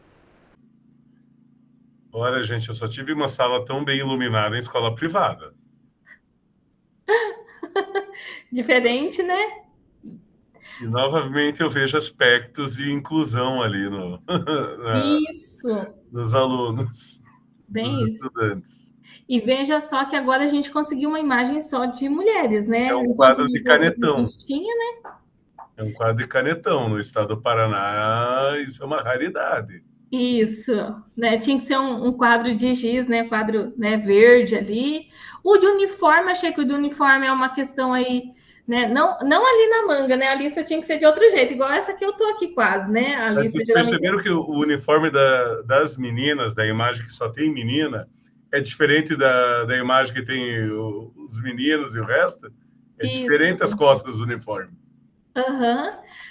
Olha, gente, eu só tive uma sala tão bem iluminada em escola privada. Diferente, né? E novamente eu vejo aspectos de inclusão ali nos alunos, nos estudantes. E veja só que agora a gente conseguiu uma imagem só de mulheres, né? É um quadro de canetão. Tinha, né? É um quadro de canetão. No estado do Paraná, isso é uma raridade. Isso, né? Tinha que ser um quadro de giz, né? Quadro, né, verde ali. O de uniforme, achei que o de uniforme é uma questão aí, né? Não ali na manga, né? A lista tinha que ser de outro jeito, igual essa que eu tô aqui quase, né? Mas vocês perceberam que o uniforme das meninas, da imagem que só tem menina, é diferente da imagem que tem os meninos e o resto. É diferente as costas do uniforme.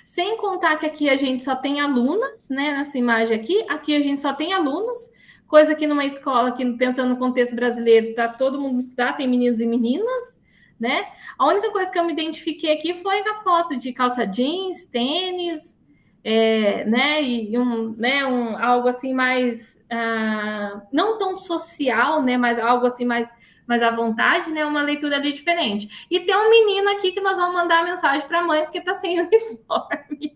Sem contar que aqui a gente só tem alunas, né? Nessa imagem aqui a gente só tem alunos, coisa que numa escola, que pensando no contexto brasileiro, tá todo mundo misturado, tem meninos e meninas, né? A única coisa que eu me identifiquei aqui foi a foto de calça jeans, tênis, né? E algo assim mais não tão social, né? Mas algo assim mais à vontade, né? Uma leitura ali diferente. E tem um menino aqui que nós vamos mandar a mensagem para a mãe, porque está sem uniforme,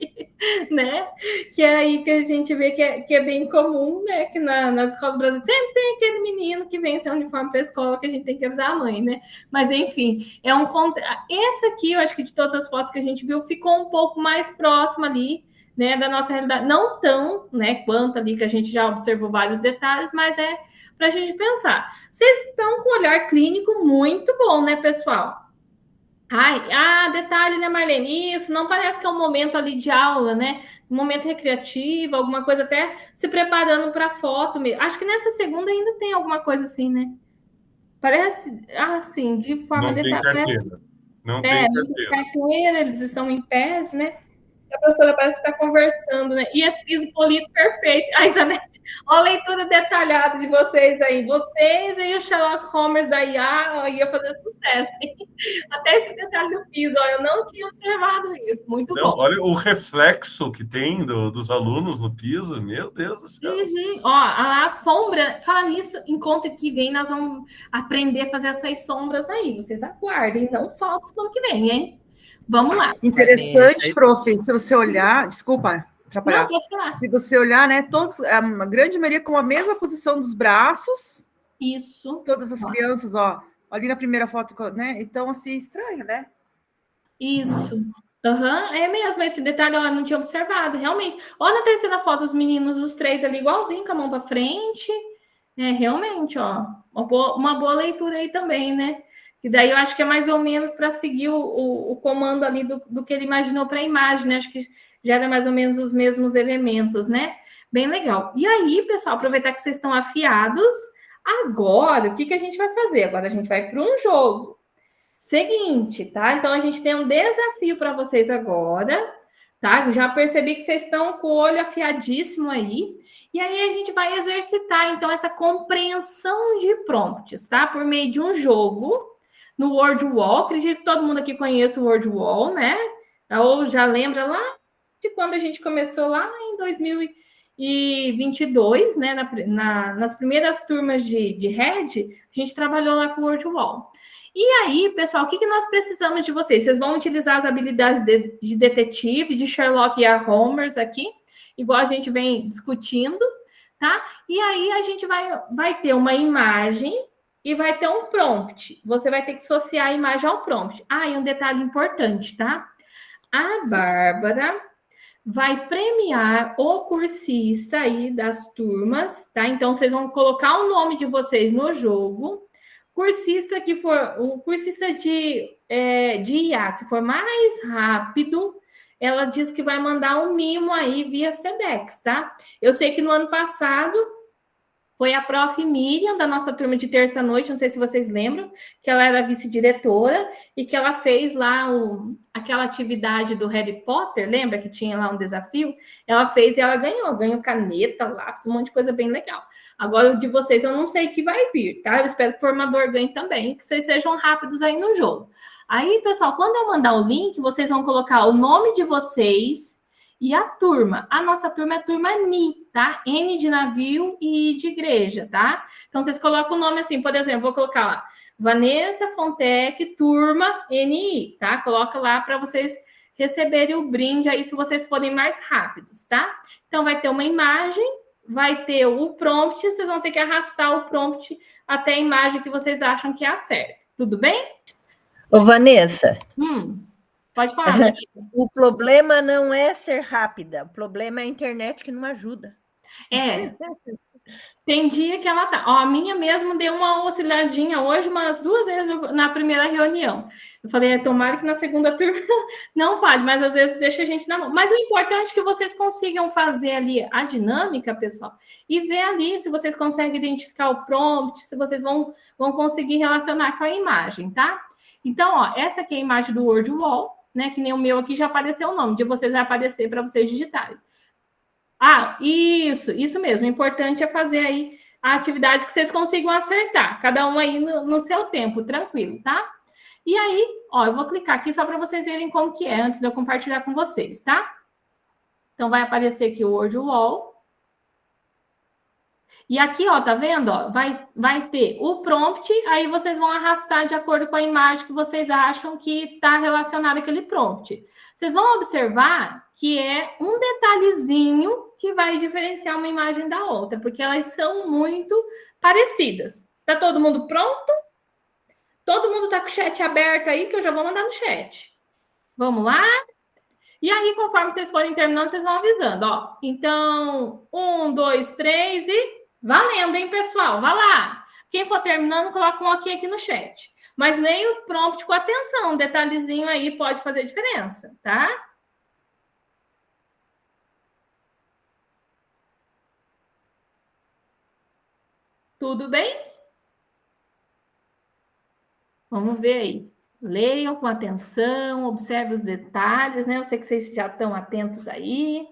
né? Que é aí que a gente vê que é bem comum, né? Que nas escolas brasileiras sempre tem aquele menino que vem sem uniforme para a escola, que a gente tem que avisar a mãe, né? Mas, enfim, esse aqui, eu acho que de todas as fotos que a gente viu, ficou um pouco mais próximo ali, né, da nossa realidade. Não tão, né, quanto ali que a gente já observou vários detalhes, mas para a gente pensar. Vocês estão com um olhar clínico muito bom, né, pessoal? Detalhe, né, Marlene? Isso não parece que é um momento ali de aula, né? Um momento recreativo, alguma coisa até se preparando para a foto mesmo. Acho que nessa segunda ainda tem alguma coisa assim, né? Parece, assim, de forma detalhada. Não tem carteira, eles estão em pé, né? A professora parece que está conversando, né? E esse piso polido perfeito. Zanetti, olha a leitura detalhada de vocês aí. Vocês e o Sherlock Holmes da IA ia fazer sucesso. Hein? Até esse detalhe do piso, eu não tinha observado isso. Muito bom. Olha o reflexo que tem dos alunos no piso. Meu Deus do céu. A sombra, fala nisso, em conta que vem, nós vamos aprender a fazer essas sombras aí. Vocês aguardem, não falta semana que vem, hein? Vamos lá. Interessante, prof, se você olhar, desculpa atrapalhar. Não, pode falar. Se você olhar, né, a grande maioria com a mesma posição dos braços. Isso. Todas as crianças, ali na primeira foto, né? Então, assim, estranho, né? Isso. É mesmo, esse detalhe eu não tinha observado, realmente. Olha na terceira foto, os meninos, os três ali, igualzinho, com a mão para frente. Realmente, uma boa leitura aí também, né? Que daí eu acho que é mais ou menos para seguir o comando ali do que ele imaginou para a imagem, né? Acho que gera mais ou menos os mesmos elementos, né? Bem legal. E aí, pessoal, aproveitar que vocês estão afiados, agora, o que a gente vai fazer? Agora a gente vai para um jogo. Seguinte, tá? Então, a gente tem um desafio para vocês agora, tá? Eu já percebi que vocês estão com o olho afiadíssimo aí. E aí, a gente vai exercitar, então, essa compreensão de prompts, tá? Por meio de um jogo no Wordwall. Acredito que todo mundo aqui conhece o Wordwall, né? Ou já lembra lá de quando a gente começou lá em 2022, né? Nas primeiras turmas de Red, a gente trabalhou lá com o Wordwall. E aí, pessoal, o que nós precisamos de vocês? Vocês vão utilizar as habilidades de detetive, de Sherlock e a Holmes aqui, igual a gente vem discutindo, tá? E aí, a gente vai ter uma imagem e vai ter um prompt. Você vai ter que associar a imagem ao prompt. E um detalhe importante, tá? A Bárbara vai premiar o cursista aí das turmas, tá? Então, vocês vão colocar o nome de vocês no jogo. O cursista de IA que for mais rápido, ela diz que vai mandar um mimo aí via Sedex, tá? Eu sei que no ano passado foi a prof. Miriam, da nossa turma de terça-noite, não sei se vocês lembram, que ela era vice-diretora e que ela fez lá aquela atividade do Harry Potter, lembra que tinha lá um desafio? Ela fez e ela ganhou caneta, lápis, um monte de coisa bem legal. Agora, o de vocês, eu não sei que vai vir, tá? Eu espero que o formador ganhe também, que vocês sejam rápidos aí no jogo. Aí, pessoal, quando eu mandar o link, vocês vão colocar o nome de vocês e a turma. A nossa turma é a turma NI, tá? N de navio e I de igreja, tá? Então, vocês colocam o nome assim, por exemplo, vou colocar lá, Vanessa Fontec, turma NI, tá? Coloca lá para vocês receberem o brinde aí, se vocês forem mais rápidos, tá? Então, vai ter uma imagem, vai ter o prompt, vocês vão ter que arrastar o prompt até a imagem que vocês acham que é a certa. Tudo bem? Ô, Vanessa. Pode falar. O problema não é ser rápida, o problema é a internet que não ajuda. Tem dia que ela tá. Ó, a minha mesmo deu uma osciladinha hoje, umas 2 vezes na primeira reunião. Eu falei, tomara que na segunda turma não fale, mas às vezes deixa a gente na mão. Mas o importante é que vocês consigam fazer ali a dinâmica, pessoal, e ver ali se vocês conseguem identificar o prompt, se vocês vão conseguir relacionar com a imagem, tá? Então, ó, essa aqui é a imagem do Word Wall, né? Que nem o meu aqui já apareceu o nome, de vocês vai aparecer para vocês digitarem. Ah, isso mesmo. O importante é fazer aí a atividade que vocês consigam acertar, cada um aí no seu tempo, tranquilo, tá? E aí, ó, eu vou clicar aqui só para vocês verem como que é, antes de eu compartilhar com vocês, tá? Então, vai aparecer aqui o Word Wall. E aqui, ó, tá vendo? Ó, vai ter o prompt, aí vocês vão arrastar de acordo com a imagem que vocês acham que está relacionada àquele prompt. Vocês vão observar que é um detalhezinho que vai diferenciar uma imagem da outra, porque elas são muito parecidas. Tá todo mundo pronto? Todo mundo tá com o chat aberto aí, que eu já vou mandar no chat. Vamos lá? E aí, conforme vocês forem terminando, vocês vão avisando, ó. Então, 1, 2, 3 e... valendo, hein, pessoal? Vai lá. Quem for terminando, coloca um ok aqui no chat. Mas nem o prompt com atenção. Um detalhezinho aí pode fazer diferença, tá? Tudo bem? Vamos ver aí. Leiam com atenção, observe os detalhes, né? Eu sei que vocês já estão atentos aí.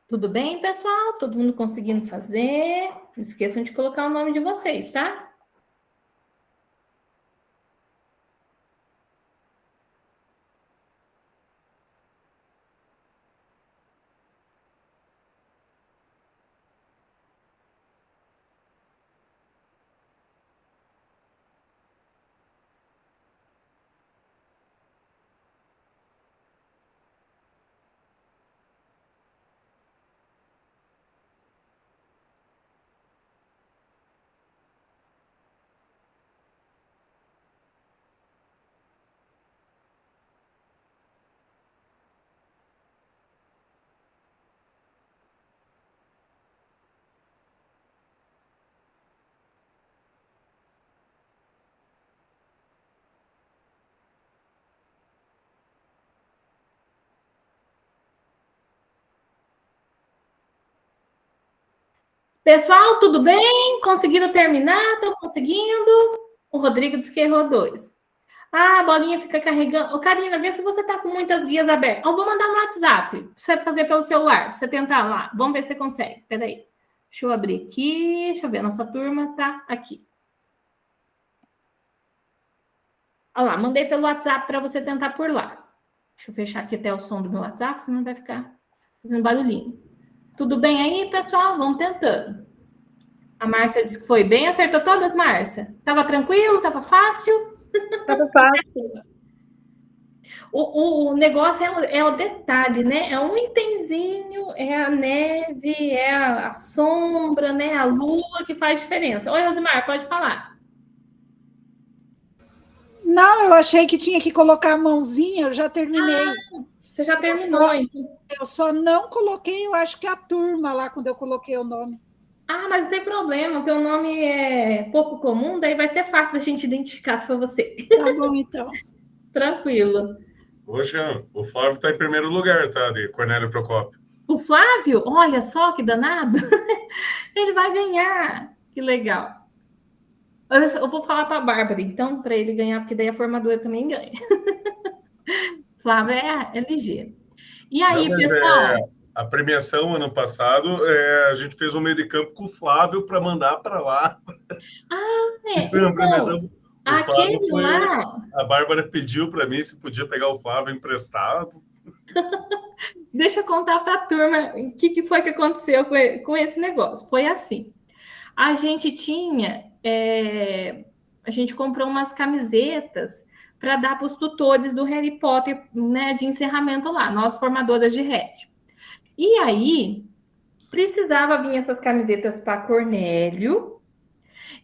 Tudo bem, pessoal? Todo mundo conseguindo fazer? Não esqueçam de colocar o nome de vocês, tá? Pessoal, tudo bem? Conseguiram terminar? Estão conseguindo? O Rodrigo disse que errou 2. Ah, a bolinha fica carregando. Ô, Karina, vê se você está com muitas guias abertas. Eu vou mandar no WhatsApp, para você fazer pelo celular, para você tentar lá. Vamos ver se você consegue. Peraí. Deixa eu abrir aqui. Deixa eu ver, a nossa turma tá aqui. Olha lá, mandei pelo WhatsApp para você tentar por lá. Deixa eu fechar aqui até o som do meu WhatsApp, senão vai ficar fazendo barulhinho. Tudo bem aí, pessoal? Vamos tentando. A Márcia disse que foi bem. Acertou todas, Márcia? Tava tranquilo? Tava fácil? Tava fácil. O negócio é o detalhe, né? É um itemzinho, é a neve, é a sombra, né? A lua que faz diferença. Oi, Rosimar, pode falar. Não, eu achei que tinha que colocar a mãozinha, eu já terminei. Você já terminou, então. Eu só não coloquei, eu acho que a turma lá, quando eu coloquei o nome. Ah, mas não tem problema, o teu nome é pouco comum, daí vai ser fácil da gente identificar se for você. Tá bom, então. Tranquilo. Poxa, o Flávio está em primeiro lugar, tá? De Cornélio Procópio. O Flávio? Olha só que danado. Ele vai ganhar. Que legal. Eu vou falar para a Bárbara, então, para ele ganhar, porque daí a formadora também ganha. Flávio é ligeiro. E aí, não, pessoal? A premiação, ano passado, a gente fez um meio de campo com o Flávio para mandar para lá. Ah, é? Então, aquele foi, lá... A Bárbara pediu para mim se podia pegar o Flávio emprestado. Deixa eu contar para a turma o que foi que aconteceu com esse negócio. Foi assim. A gente tinha... a gente comprou umas camisetas para dar para os tutores do Harry Potter, né, de encerramento lá, nós formadoras de RED. E aí, precisava vir essas camisetas para Cornélio.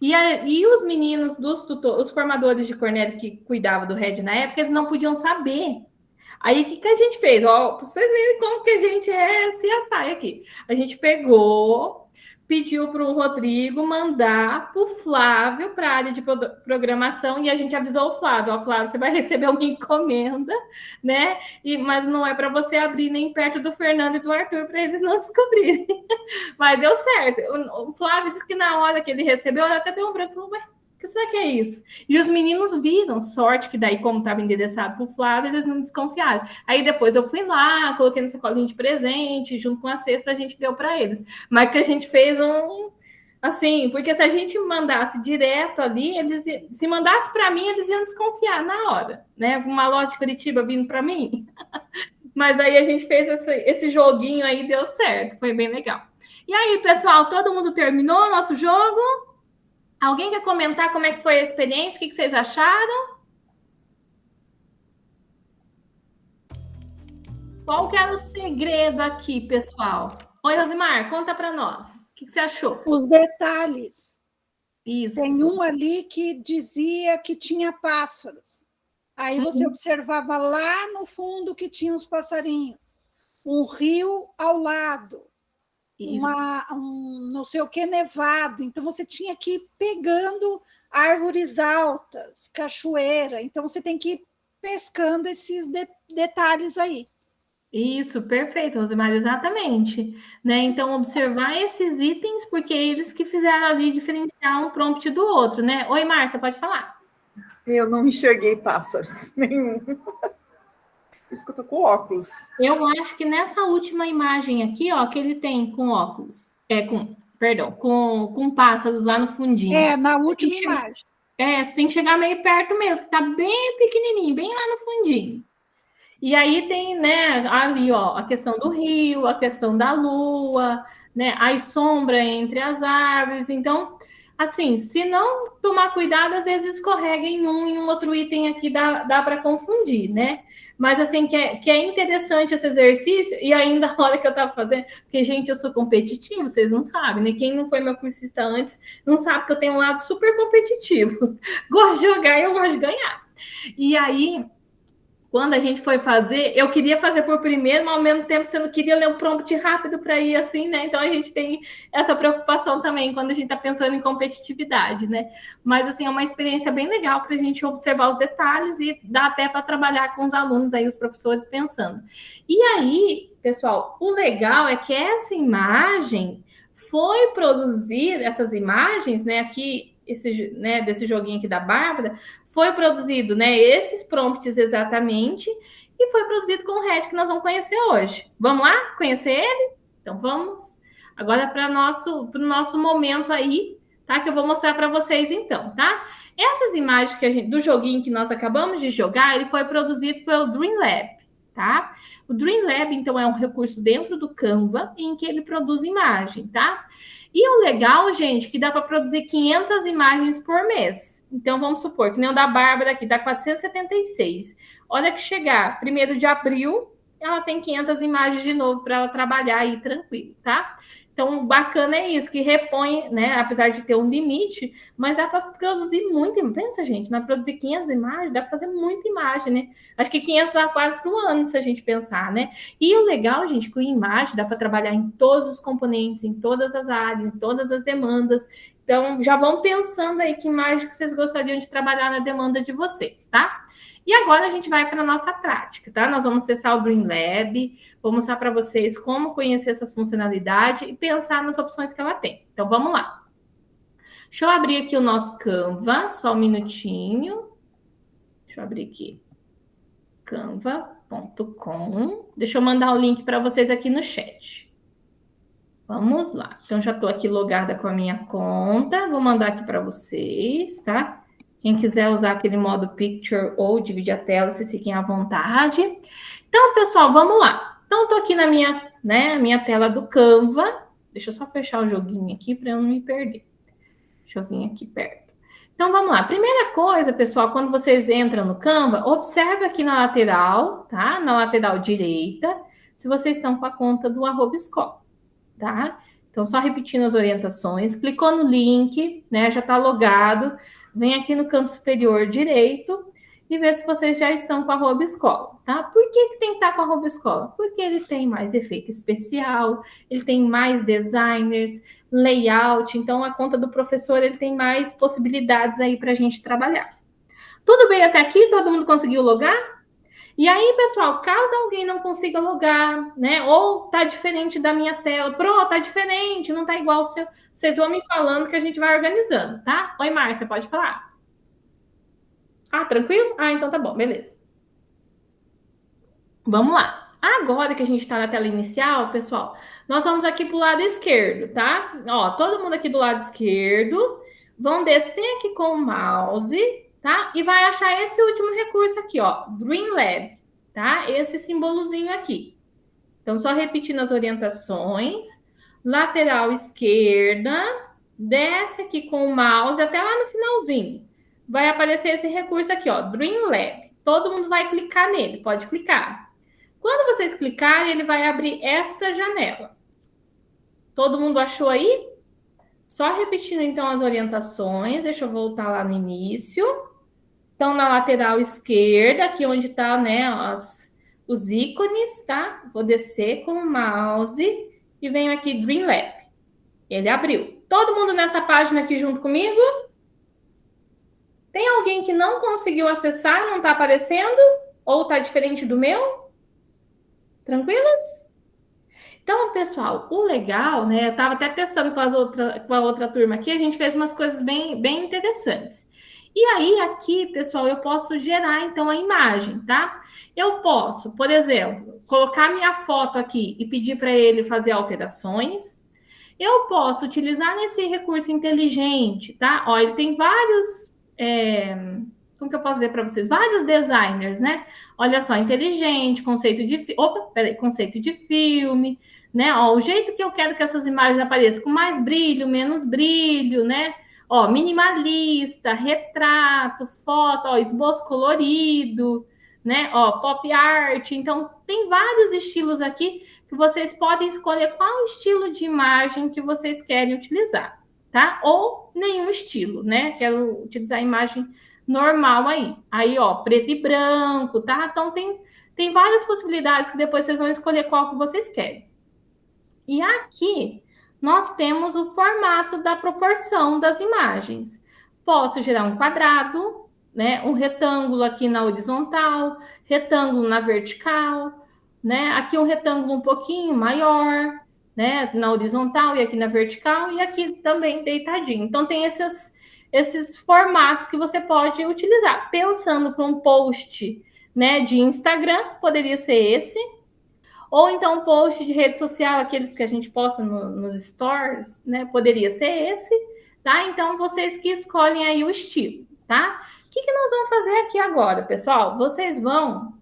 E os meninos os formadores de Cornélio que cuidavam do Red na época, eles não podiam saber. Aí, o que a gente fez? Ó, para vocês verem como que a gente é CSI aqui. A gente pegou, pediu para o Rodrigo mandar para o Flávio, para a área de programação, e a gente avisou o Flávio. Ó, Flávio, você vai receber uma encomenda, né? Mas não é para você abrir nem perto do Fernando e do Arthur, para eles não descobrirem. Mas deu certo. O Flávio disse que na hora que ele recebeu, ela até deu um branco, falou, ué, o que será que é isso? E os meninos viram, sorte que daí, como estava endereçado para o Flávio, eles não desconfiaram. Aí depois eu fui lá, coloquei no sacolinho de presente, junto com a cesta a gente deu para eles. Mas que a gente fez assim, porque se a gente mandasse direto ali, se mandasse para mim, eles iam desconfiar na hora, né? Uma loja de Curitiba vindo para mim. Mas aí a gente fez esse joguinho aí, deu certo, foi bem legal. E aí, pessoal, todo mundo terminou o nosso jogo? Alguém quer comentar como é que foi a experiência? O que vocês acharam? Qual que era o segredo aqui, pessoal? Oi, Rosimar, conta para nós. O que você achou? Os detalhes. Isso. Tem um ali que dizia que tinha pássaros. Aí você observava lá no fundo que tinha os passarinhos. Um rio ao lado. Não sei o que nevado, então você tinha que ir pegando árvores altas, cachoeira, então você tem que ir pescando esses detalhes aí. Isso, perfeito, Rosemar, exatamente. Né? Então, observar esses itens, porque eles que fizeram ali diferenciar um prompt do outro, né? Oi, Márcia, pode falar. Eu não enxerguei pássaros nenhum. Isso que eu tô com óculos. Eu acho que nessa última imagem aqui, ó, que ele tem com óculos, com pássaros lá no fundinho. Na última imagem. Você tem que chegar meio perto mesmo, que tá bem pequenininho, bem lá no fundinho. E aí tem, né, ali, ó, a questão do rio, a questão da lua, né, as sombras entre as árvores. Então, assim, se não tomar cuidado, às vezes escorrega em um outro item aqui, dá para confundir, né? Mas, assim, que é interessante esse exercício, e ainda a hora que eu estava fazendo, porque, gente, eu sou competitiva, vocês não sabem, né? Quem não foi meu cursista antes não sabe que eu tenho um lado super competitivo. Gosto de jogar e eu gosto de ganhar. E aí, quando a gente foi fazer, eu queria fazer por primeiro, mas ao mesmo tempo você não queria ler um prompt rápido para ir assim, né? Então a gente tem essa preocupação também quando a gente está pensando em competitividade, né? Mas assim, é uma experiência bem legal para a gente observar os detalhes e dá até para trabalhar com os alunos aí, os professores pensando. E aí, pessoal, o legal é que essa imagem foi produzir, essas imagens, né? Aqui, desse joguinho aqui da Bárbara, foi produzido, né, esses prompts exatamente, e foi produzido com o Red que nós vamos conhecer hoje. Vamos lá conhecer ele? Então vamos agora para o nosso momento aí, tá? Que eu vou mostrar para vocês então, tá? Essas imagens do joguinho que nós acabamos de jogar, ele foi produzido pelo Dream Lab, tá? O Dream Lab, então, é um recurso dentro do Canva em que ele produz imagem, tá? E o legal, gente, que dá para produzir 500 imagens por mês. Então, vamos supor que nem o da Bárbara aqui, dá 476. Olha que chegar 1º de abril, ela tem 500 imagens de novo para ela trabalhar aí tranquilo, tá? Então, bacana é isso, que repõe, né? Apesar de ter um limite, mas dá para produzir muita imagem. Pensa, gente, na produzir 500 imagens, dá para fazer muita imagem, né? Acho que 500 dá quase para um ano, se a gente pensar, né? E o legal, gente, que a imagem dá para trabalhar em todos os componentes, em todas as áreas, em todas as demandas. Então, já vão pensando aí que imagem que vocês gostariam de trabalhar na demanda de vocês, tá? E agora a gente vai para a nossa prática, tá? Nós vamos acessar o Dream Lab, vou mostrar para vocês como conhecer essas funcionalidades e pensar nas opções que ela tem. Então, vamos lá. Deixa eu abrir aqui o nosso Canva, só um minutinho. Deixa eu abrir aqui. canva.com. Deixa eu mandar o link para vocês aqui no chat. Vamos lá. Então, já estou aqui logada com a minha conta. Vou mandar aqui para vocês, tá? Quem quiser usar aquele modo Picture ou dividir a tela, vocês fiquem à vontade. Então, pessoal, vamos lá. Então, estou aqui na minha tela do Canva. Deixa eu só fechar o joguinho aqui para eu não me perder. Deixa eu vir aqui perto. Então, vamos lá. Primeira coisa, pessoal, quando vocês entram no Canva, observe aqui na lateral, tá? Na lateral direita, se vocês estão com a conta do @escola. tá? Então, só repetindo as orientações, clicou no link, né? Já está logado, vem aqui no canto superior direito e vê se vocês já estão com a @escola, tá? Por que tem que estar com a @escola? Porque ele tem mais efeito especial, ele tem mais designers, layout, então a conta do professor ele tem mais possibilidades aí para a gente trabalhar. Tudo bem até aqui? Todo mundo conseguiu logar? E aí, pessoal, caso alguém não consiga logar, né? Ou tá diferente da minha tela, tá diferente, não tá igual o seu, vocês vão me falando que a gente vai organizando, tá? Oi, Márcia, pode falar? Ah, tranquilo? Ah, então tá bom, beleza. Vamos lá. Agora que a gente está na tela inicial, pessoal, nós vamos aqui para o lado esquerdo, tá? Ó, todo mundo aqui do lado esquerdo, vão descer aqui com o mouse, tá? E vai achar esse último recurso aqui, ó, Dreamlab, tá? Esse simbolozinho aqui. Então, só repetindo as orientações, lateral esquerda, desce aqui com o mouse até lá no finalzinho. Vai aparecer esse recurso aqui, ó, Dreamlab. Todo mundo vai clicar nele, pode clicar. Quando vocês clicarem, ele vai abrir esta janela. Todo mundo achou aí? Só repetindo, então, as orientações. Deixa eu voltar lá no início. Então, na lateral esquerda, aqui onde está, né, os ícones, tá? Vou descer com o mouse e venho aqui, Dreamlab. Ele abriu. Todo mundo nessa página aqui junto comigo? Tem alguém que não conseguiu acessar, não está aparecendo? Ou está diferente do meu? Tranquilos? Então, pessoal, o legal, né? Eu estava até testando com a outra turma aqui, a gente fez umas coisas bem interessantes. E aí, aqui, pessoal, eu posso gerar, então, a imagem, tá? Eu posso, por exemplo, colocar minha foto aqui e pedir para ele fazer alterações. Eu posso utilizar nesse recurso inteligente, tá? Ó, ele tem vários... como que eu posso dizer para vocês? Vários designers, né? Olha só, inteligente, conceito de filme, né? Ó, o jeito que eu quero que essas imagens apareçam, com mais brilho, menos brilho, né? Ó, minimalista, retrato, foto, ó, esboço colorido, né? Ó, pop art. Então, tem vários estilos aqui que vocês podem escolher qual estilo de imagem que vocês querem utilizar, tá? Ou nenhum estilo, né? Quero utilizar a imagem normal aí. Aí, ó, preto e branco, tá? Então, tem várias possibilidades que depois vocês vão escolher qual que vocês querem. E aqui, nós temos o formato da proporção das imagens. Posso gerar um quadrado, né? Um retângulo aqui na horizontal, retângulo na vertical, né? Aqui um retângulo um pouquinho maior, né? Na horizontal e aqui na vertical, e aqui também deitadinho. Então, tem esses formatos que você pode utilizar. Pensando para um post, né, de Instagram, poderia ser esse. Ou então um post de rede social, aqueles que a gente posta nos stories, né, poderia ser esse, tá? Então, vocês que escolhem aí o estilo, tá? O que nós vamos fazer aqui agora, pessoal? Vocês vão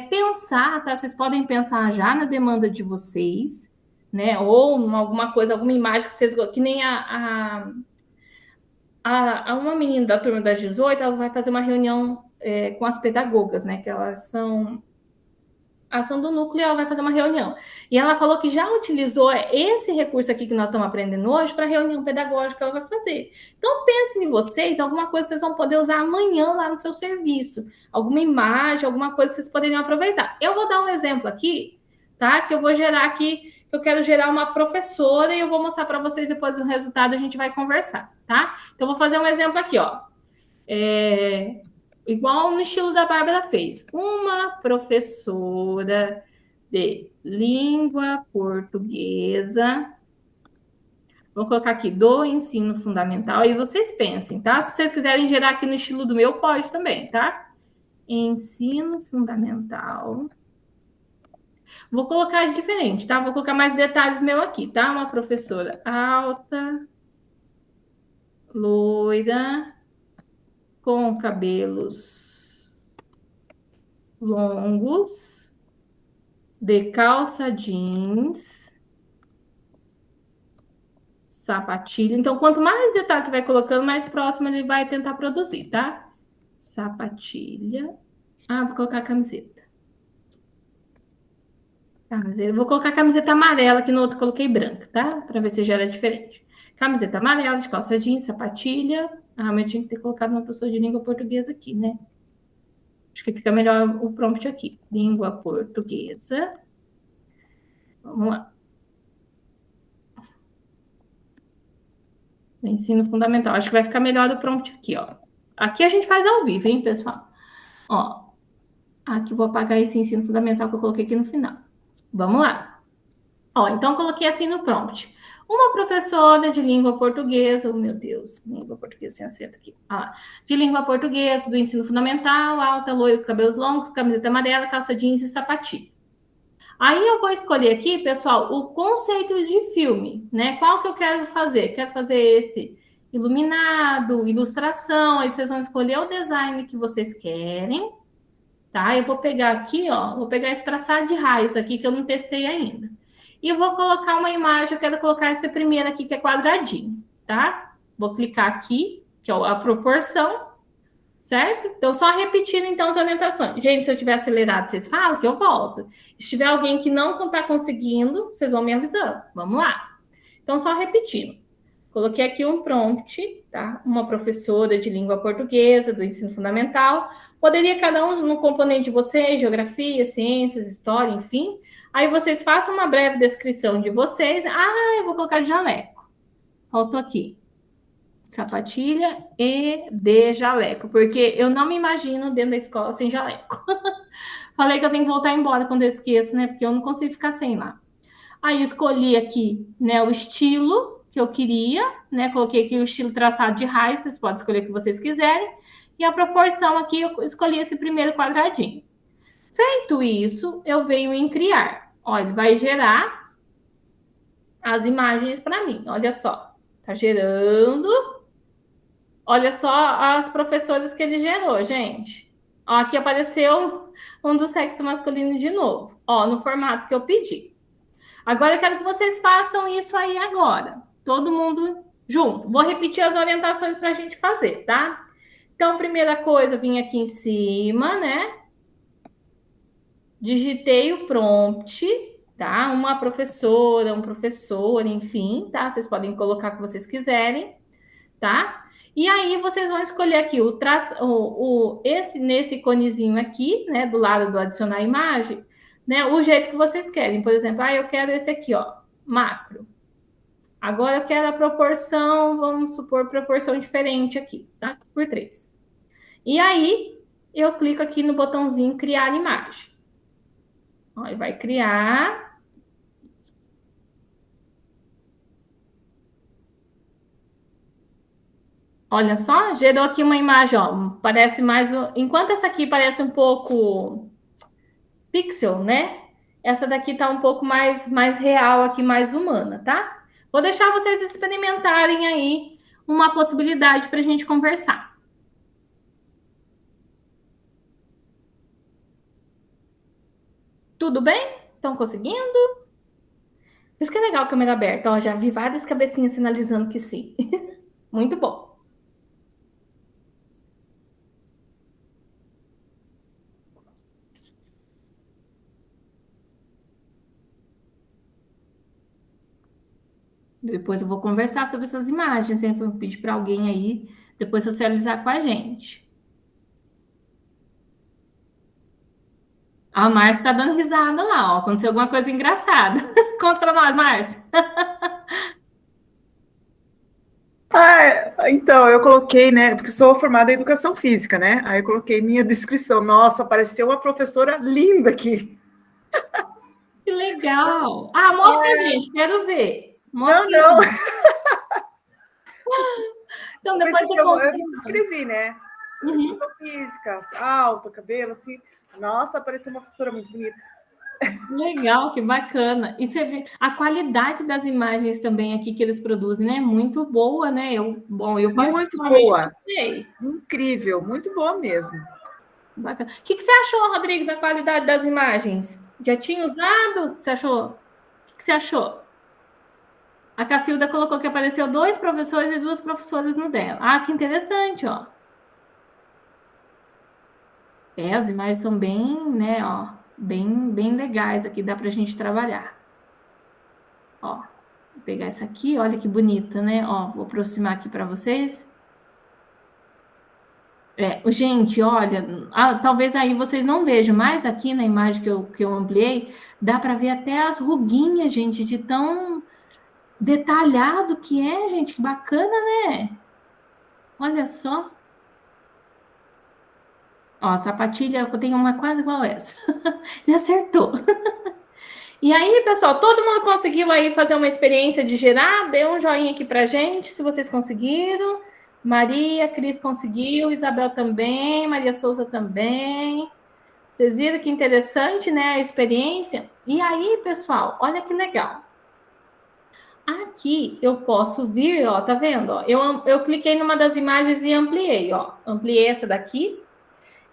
pensar, tá? Vocês podem pensar já na demanda de vocês, né? Ou em alguma coisa, alguma imagem que vocês... Que nem uma menina da turma das 18, ela vai fazer uma reunião com as pedagogas, né? Que elas são a ação do núcleo, ela vai fazer uma reunião. E ela falou que já utilizou esse recurso aqui que nós estamos aprendendo hoje para a reunião pedagógica que ela vai fazer. Então, pensem em vocês, alguma coisa que vocês vão poder usar amanhã lá no seu serviço. Alguma imagem, alguma coisa que vocês poderiam aproveitar. Eu vou dar um exemplo aqui, tá? Que eu vou gerar aqui, que eu quero gerar uma professora e eu vou mostrar para vocês depois o resultado, a gente vai conversar, tá? Então, eu vou fazer um exemplo aqui, ó. Igual no estilo da Bárbara fez. Uma professora de língua portuguesa. Vou colocar aqui do ensino fundamental e vocês pensem, tá? Se vocês quiserem gerar aqui no estilo do meu, pode também, tá? Ensino fundamental. Vou colocar diferente, tá? Vou colocar mais detalhes meu aqui, tá? Uma professora alta, loira, com cabelos longos, de calça jeans, sapatilha. Então, quanto mais detalhes você vai colocando, mais próximo ele vai tentar produzir, tá? Sapatilha. Vou colocar a camiseta. Tá, eu vou colocar a camiseta amarela, que no outro coloquei branca, tá? Para ver se gera diferente. Camiseta amarela, de calça jeans, sapatilha. Ah, mas eu tinha que ter colocado uma pessoa de língua portuguesa aqui, né? Acho que fica melhor o prompt aqui. Língua portuguesa. Vamos lá. Ensino fundamental. Acho que vai ficar melhor o prompt aqui, ó. Aqui a gente faz ao vivo, hein, pessoal? Ó, aqui eu vou apagar esse ensino fundamental que eu coloquei aqui no final. Vamos lá. Ó, então coloquei assim no prompt. Uma professora de língua portuguesa, oh meu Deus, língua portuguesa sem acento aqui. Ah, de língua portuguesa, do ensino fundamental, alta, loiro, cabelos longos, camiseta amarela, calça jeans e sapatilha. Aí eu vou escolher aqui, pessoal, o conceito de filme, né? Qual que eu quero fazer? Quero fazer esse iluminado, ilustração, aí vocês vão escolher o design que vocês querem, tá? Eu vou pegar aqui, ó, vou pegar esse traçado de raios aqui que eu não testei ainda. E eu vou colocar uma imagem, eu quero colocar essa primeira aqui que é quadradinho, tá? Vou clicar aqui, que é a proporção, certo? Então, só repetindo, então, as orientações. Gente, se eu tiver acelerado, vocês falam que eu volto. Se tiver alguém que não está conseguindo, vocês vão me avisando. Vamos lá. Então, só repetindo. Coloquei aqui um prompt, tá? Uma professora de língua portuguesa, do ensino fundamental. Poderia cada um no componente de vocês, geografia, ciências, história, enfim. Aí vocês façam uma breve descrição de vocês. Ah, eu vou colocar de jaleco. Faltou aqui. Sapatilha e de jaleco, porque eu não me imagino dentro da escola sem jaleco. Falei que eu tenho que voltar embora quando eu esqueço, né? Porque eu não consigo ficar sem lá. Aí escolhi aqui, né, o estilo que eu queria, né? Coloquei aqui o estilo traçado de raios, vocês podem escolher o que vocês quiserem. E a proporção aqui, eu escolhi esse primeiro quadradinho. Feito isso, eu venho em criar. Olha, ele vai gerar as imagens para mim. Olha só, tá gerando. Olha só as professoras que ele gerou, gente. Ó, aqui apareceu um do sexo masculino de novo. Ó, no formato que eu pedi. Agora eu quero que vocês façam isso aí agora. Todo mundo junto. Vou repetir as orientações para a gente fazer, tá? Então, primeira coisa, eu vim aqui em cima, né? Digitei o prompt, tá? Uma professora, um professor, enfim, tá? Vocês podem colocar o que vocês quiserem, tá? E aí vocês vão escolher aqui nesse iconezinho aqui, né, do lado do adicionar imagem, né, o jeito que vocês querem. Por exemplo, eu quero esse aqui, ó, macro. Agora eu quero a proporção, vamos supor proporção diferente aqui, tá? Por 3. E aí eu clico aqui no botãozinho criar imagem. Ó, ele vai criar. Olha só, gerou aqui uma imagem, ó, parece mais... Enquanto essa aqui parece um pouco pixel, né? Essa daqui tá um pouco mais real aqui, mais humana, tá? Vou deixar vocês experimentarem aí uma possibilidade para a gente conversar. Tudo bem? Estão conseguindo? Isso que é legal, câmera aberta. Ó, já vi várias cabecinhas sinalizando que sim. Muito bom. Depois eu vou conversar sobre essas imagens, hein? Vou pedir para alguém aí depois socializar com a gente. A Márcia está dando risada lá, ó. Aconteceu alguma coisa engraçada. Conta para nós, Márcia. Então, eu coloquei, né, porque sou formada em educação física, né? Aí eu coloquei minha descrição. Nossa, apareceu uma professora linda aqui. Que legal. Ah, mostra pra gente, quero ver. Mostra não. Então, depois você conta. Eu descrevi, né? Educação física, alto, cabelo, assim. Nossa, apareceu uma professora muito bonita. Legal, que bacana. E você vê a qualidade das imagens também aqui que eles produzem, né? Muito boa, né? Eu muito boa. Incrível, muito boa mesmo. Bacana. O que você achou, Rodrigo, da qualidade das imagens? Já tinha usado? O que você achou? O que você achou? A Cacilda colocou que apareceu 2 professores e 2 professoras no dela. Ah, que interessante, ó. As imagens são bem, né, ó. bem legais aqui, dá para a gente trabalhar. Ó, vou pegar essa aqui, olha que bonita, né? Ó, vou aproximar aqui para vocês. Gente, olha, talvez aí vocês não vejam, mas aqui na imagem que eu ampliei, dá para ver até as ruguinhas, gente, de tão detalhado que é, gente, que bacana, né? Olha só. Ó, a sapatilha, eu tenho uma quase igual essa. Me acertou. E aí, pessoal, todo mundo conseguiu aí fazer uma experiência de gerar? Dê um joinha aqui pra gente, se vocês conseguiram. Maria, Cris conseguiu, Isabel também, Maria Souza também. Vocês viram que interessante, né, a experiência? E aí, pessoal, olha que legal. Aqui eu posso vir, ó, tá vendo? Ó, eu cliquei numa das imagens e ampliei, ó. Ampliei essa daqui.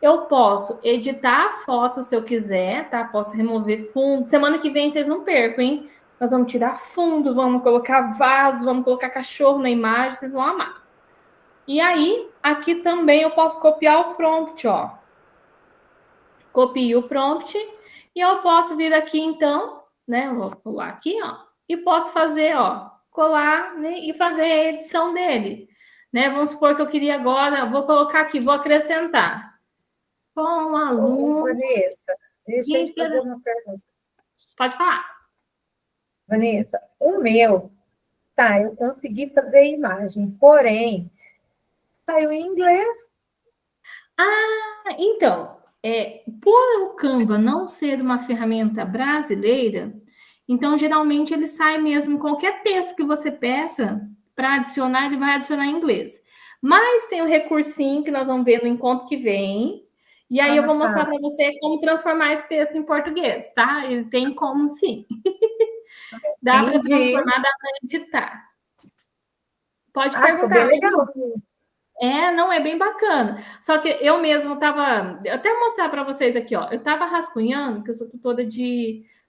Eu posso editar a foto se eu quiser, tá? Posso remover fundo. Semana que vem vocês não percam, hein? Nós vamos tirar fundo, vamos colocar vaso, vamos colocar cachorro na imagem, vocês vão amar. E aí, aqui também eu posso copiar o prompt, ó. Copio o prompt e eu posso vir aqui, então, né? Eu vou pular aqui, ó. E posso fazer, ó, colar, né, e fazer a edição dele. Né? Vamos supor que eu queria agora, vou colocar aqui, vou acrescentar. Com alunos. Vanessa, deixa eu te fazer uma pergunta. Pode falar. Vanessa, o meu, tá, eu consegui fazer a imagem, porém, saiu em inglês. Então, por o Canva não ser uma ferramenta brasileira, então, geralmente, ele sai mesmo, qualquer texto que você peça para adicionar, ele vai adicionar em inglês. Mas tem o recursinho que nós vamos ver no encontro que vem, e aí eu vou mostrar para você como transformar esse texto em português, tá? Ele tem como sim. Dá para transformar, dá para editar. Pode perguntar. Bem legal. Não, é bem bacana. Só que eu mesmo estava... Até mostrar para vocês aqui, ó. Eu estava rascunhando, que eu sou tutora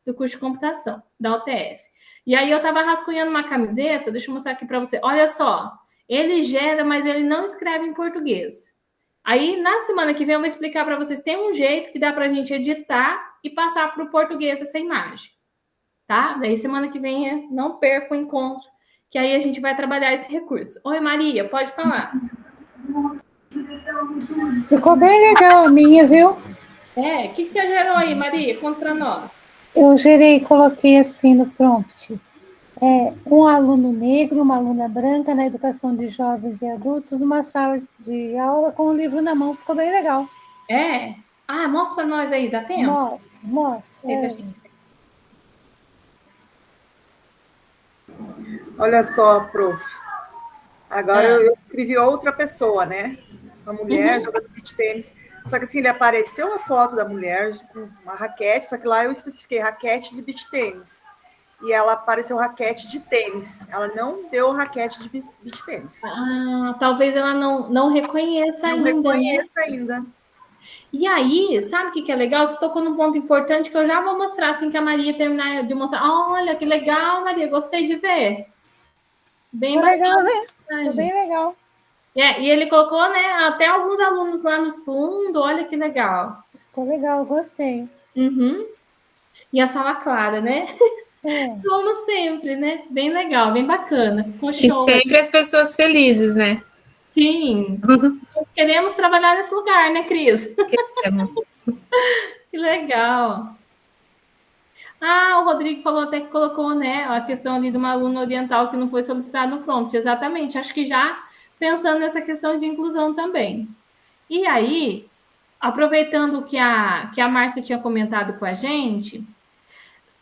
do curso de computação, da UTF. E aí eu estava rascunhando uma camiseta, deixa eu mostrar aqui para você. Olha só, ele gera, mas ele não escreve em português. Aí, na semana que vem, eu vou explicar para vocês. Tem um jeito que dá para a gente editar e passar para o português essa imagem. Tá? Daí, semana que vem, não perca o encontro, que aí a gente vai trabalhar esse recurso. Oi, Maria, pode falar. Ficou bem legal a minha, viu? O que você gerou aí, Maria? Conta para nós. Eu gerei, coloquei assim no prompt. Um aluno negro, uma aluna branca na educação de jovens e adultos, numa sala de aula com o livro na mão. Ficou bem legal. Mostra para nós aí, dá tempo? Mostro. Olha só, prof. Agora eu escrevi outra pessoa, né? Uma mulher jogando beach tênis. Só que assim, ele apareceu a foto da mulher com uma raquete, só que lá eu especifiquei raquete de beach tênis. E ela apareceu raquete de tênis. Ela não deu raquete de beach tênis. Talvez ela não reconheça ainda. Não reconheça ainda. E aí, sabe o que é legal? Você tocou num ponto importante que eu já vou mostrar assim que a Maria terminar de mostrar. Olha, que legal, Maria, gostei de ver. Bem legal, né? Ficou bem legal. E ele colocou, né, até alguns alunos lá no fundo. Olha que legal. Ficou legal, gostei. E a sala clara, né? Como sempre, né? Bem legal, bem bacana. Ficou show. E sempre as pessoas felizes, né? Sim. Queremos trabalhar nesse lugar, né, Cris? Queremos. Que legal. O Rodrigo falou até que colocou, né, a questão ali de uma aluna oriental que não foi solicitada no prompt. Exatamente. Acho que já pensando nessa questão de inclusão também. E aí, aproveitando que a Márcia tinha comentado com a gente,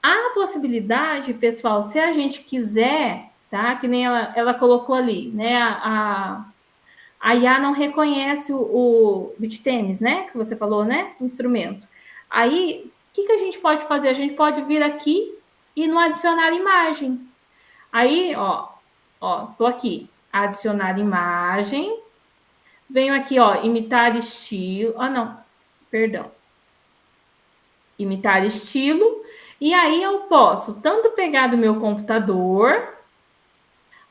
a possibilidade, pessoal, se a gente quiser, tá? Que nem ela colocou ali, né? A IA não reconhece o beach tênis, né? Que você falou, né? O instrumento. Aí, o que a gente pode fazer? A gente pode vir aqui e no adicionar imagem. Aí, tô aqui. Adicionar imagem. Venho aqui, imitar estilo. Imitar estilo. E aí eu posso tanto pegar do meu computador,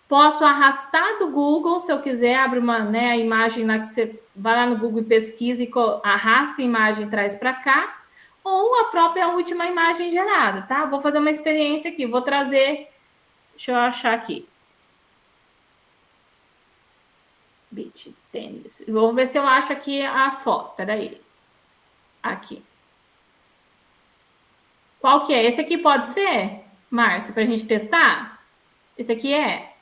posso arrastar do Google, se eu quiser, abre a imagem lá que você vai lá no Google e pesquisa e arrasta a imagem e traz para cá, ou a própria última imagem gerada, tá? Vou fazer uma experiência aqui, vou trazer, deixa eu achar aqui. Beach tênis. Vou ver se eu acho aqui a foto, peraí. Aqui. Qual que é? Esse aqui pode ser, Márcio, para a gente testar? Esse aqui é?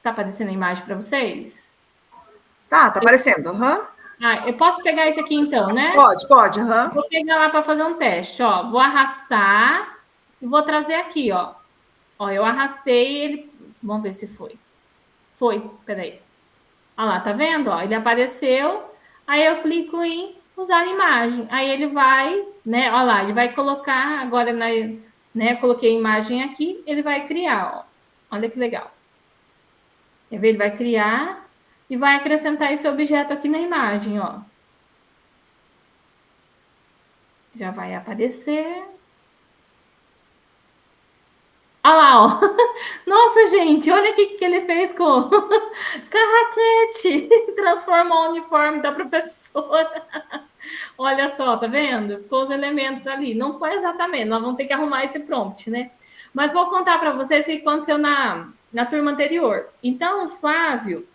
Tá aparecendo a imagem para vocês? Tá aparecendo, aham. Eu posso pegar esse aqui então, né? Pode, aham. Vou pegar lá para fazer um teste, ó. Vou arrastar e vou trazer aqui, ó. Ó, eu arrastei ele. Vamos ver se foi. Foi, peraí. Olha lá, tá vendo? Ó, ele apareceu. Aí eu clico em usar imagem. Aí ele vai, né? Olha lá, ele vai colocar agora, né? Coloquei a imagem aqui, ele vai criar, ó. Olha que legal. Quer ver? Ele vai criar e vai acrescentar esse objeto aqui na imagem, ó. Já vai aparecer. Olha lá, ó. Nossa, gente, olha o que ele fez com carraquete. Transformou o uniforme da professora. Olha só, tá vendo? Ficou os elementos ali. Não foi exatamente, nós vamos ter que arrumar esse prompt, né? Mas vou contar para vocês o que aconteceu na turma anterior. Então, o Flávio,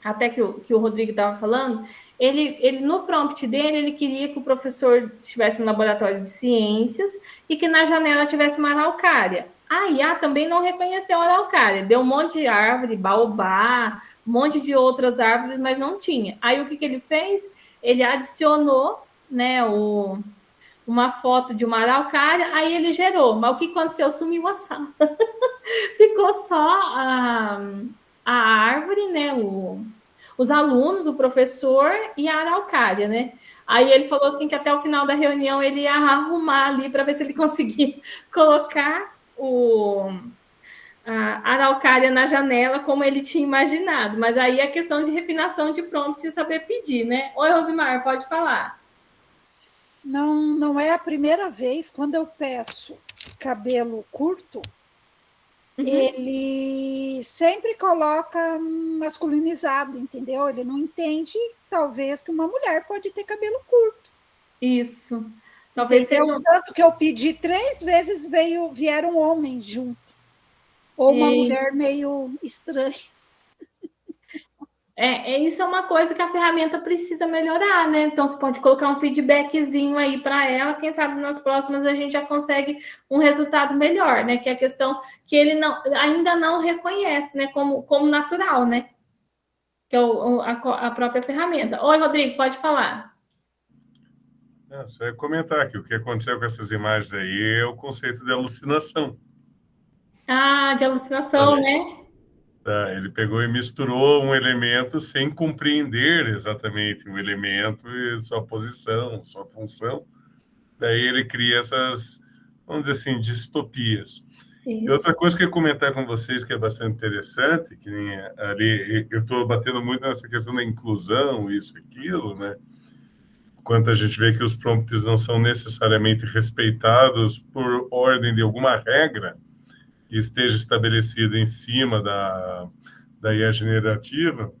até que o Rodrigo estava falando, ele no prompt dele, ele queria que o professor estivesse no laboratório de ciências e que na janela tivesse uma araucária. A IA também não reconheceu a araucária, deu um monte de árvore, baobá, um monte de outras árvores, mas não tinha. Aí o que ele fez? Ele adicionou, né, uma foto de uma araucária, aí ele gerou. Mas o que aconteceu? Sumiu a sala. Ficou só a árvore, né, os alunos, o professor e a araucária, né? Aí ele falou assim que até o final da reunião ele ia arrumar ali para ver se ele conseguia colocar a araucária na janela como ele tinha imaginado. Mas aí é questão de refinação de prompt e saber pedir, né? Oi, Rosimar, pode falar. Não é a primeira vez, quando eu peço cabelo curto, ele sempre coloca masculinizado, entendeu? Ele não entende, talvez, que uma mulher pode ter cabelo curto. Isso. Talvez seja tanto que eu pedi 3 vezes, vieram homens junto. Ou uma mulher meio estranha. Isso é uma coisa que a ferramenta precisa melhorar, né? Então, você pode colocar um feedbackzinho aí para ela, quem sabe nas próximas a gente já consegue um resultado melhor, né? Que é a questão que ele ainda não reconhece, né? Como natural, né? Que é a própria ferramenta. Oi, Rodrigo, pode falar. Só ia comentar que o que aconteceu com essas imagens aí é o conceito de alucinação. De alucinação, né? Ele pegou e misturou um elemento sem compreender exatamente o elemento e sua posição, sua função. Daí ele cria essas, vamos dizer assim, distopias. Isso. E outra coisa que eu ia comentar com vocês que é bastante interessante, que ali eu estou batendo muito nessa questão da inclusão, isso, aquilo, né? Quanto a gente vê que os prompts não são necessariamente respeitados por ordem de alguma regra que esteja estabelecida em cima da IA generativa.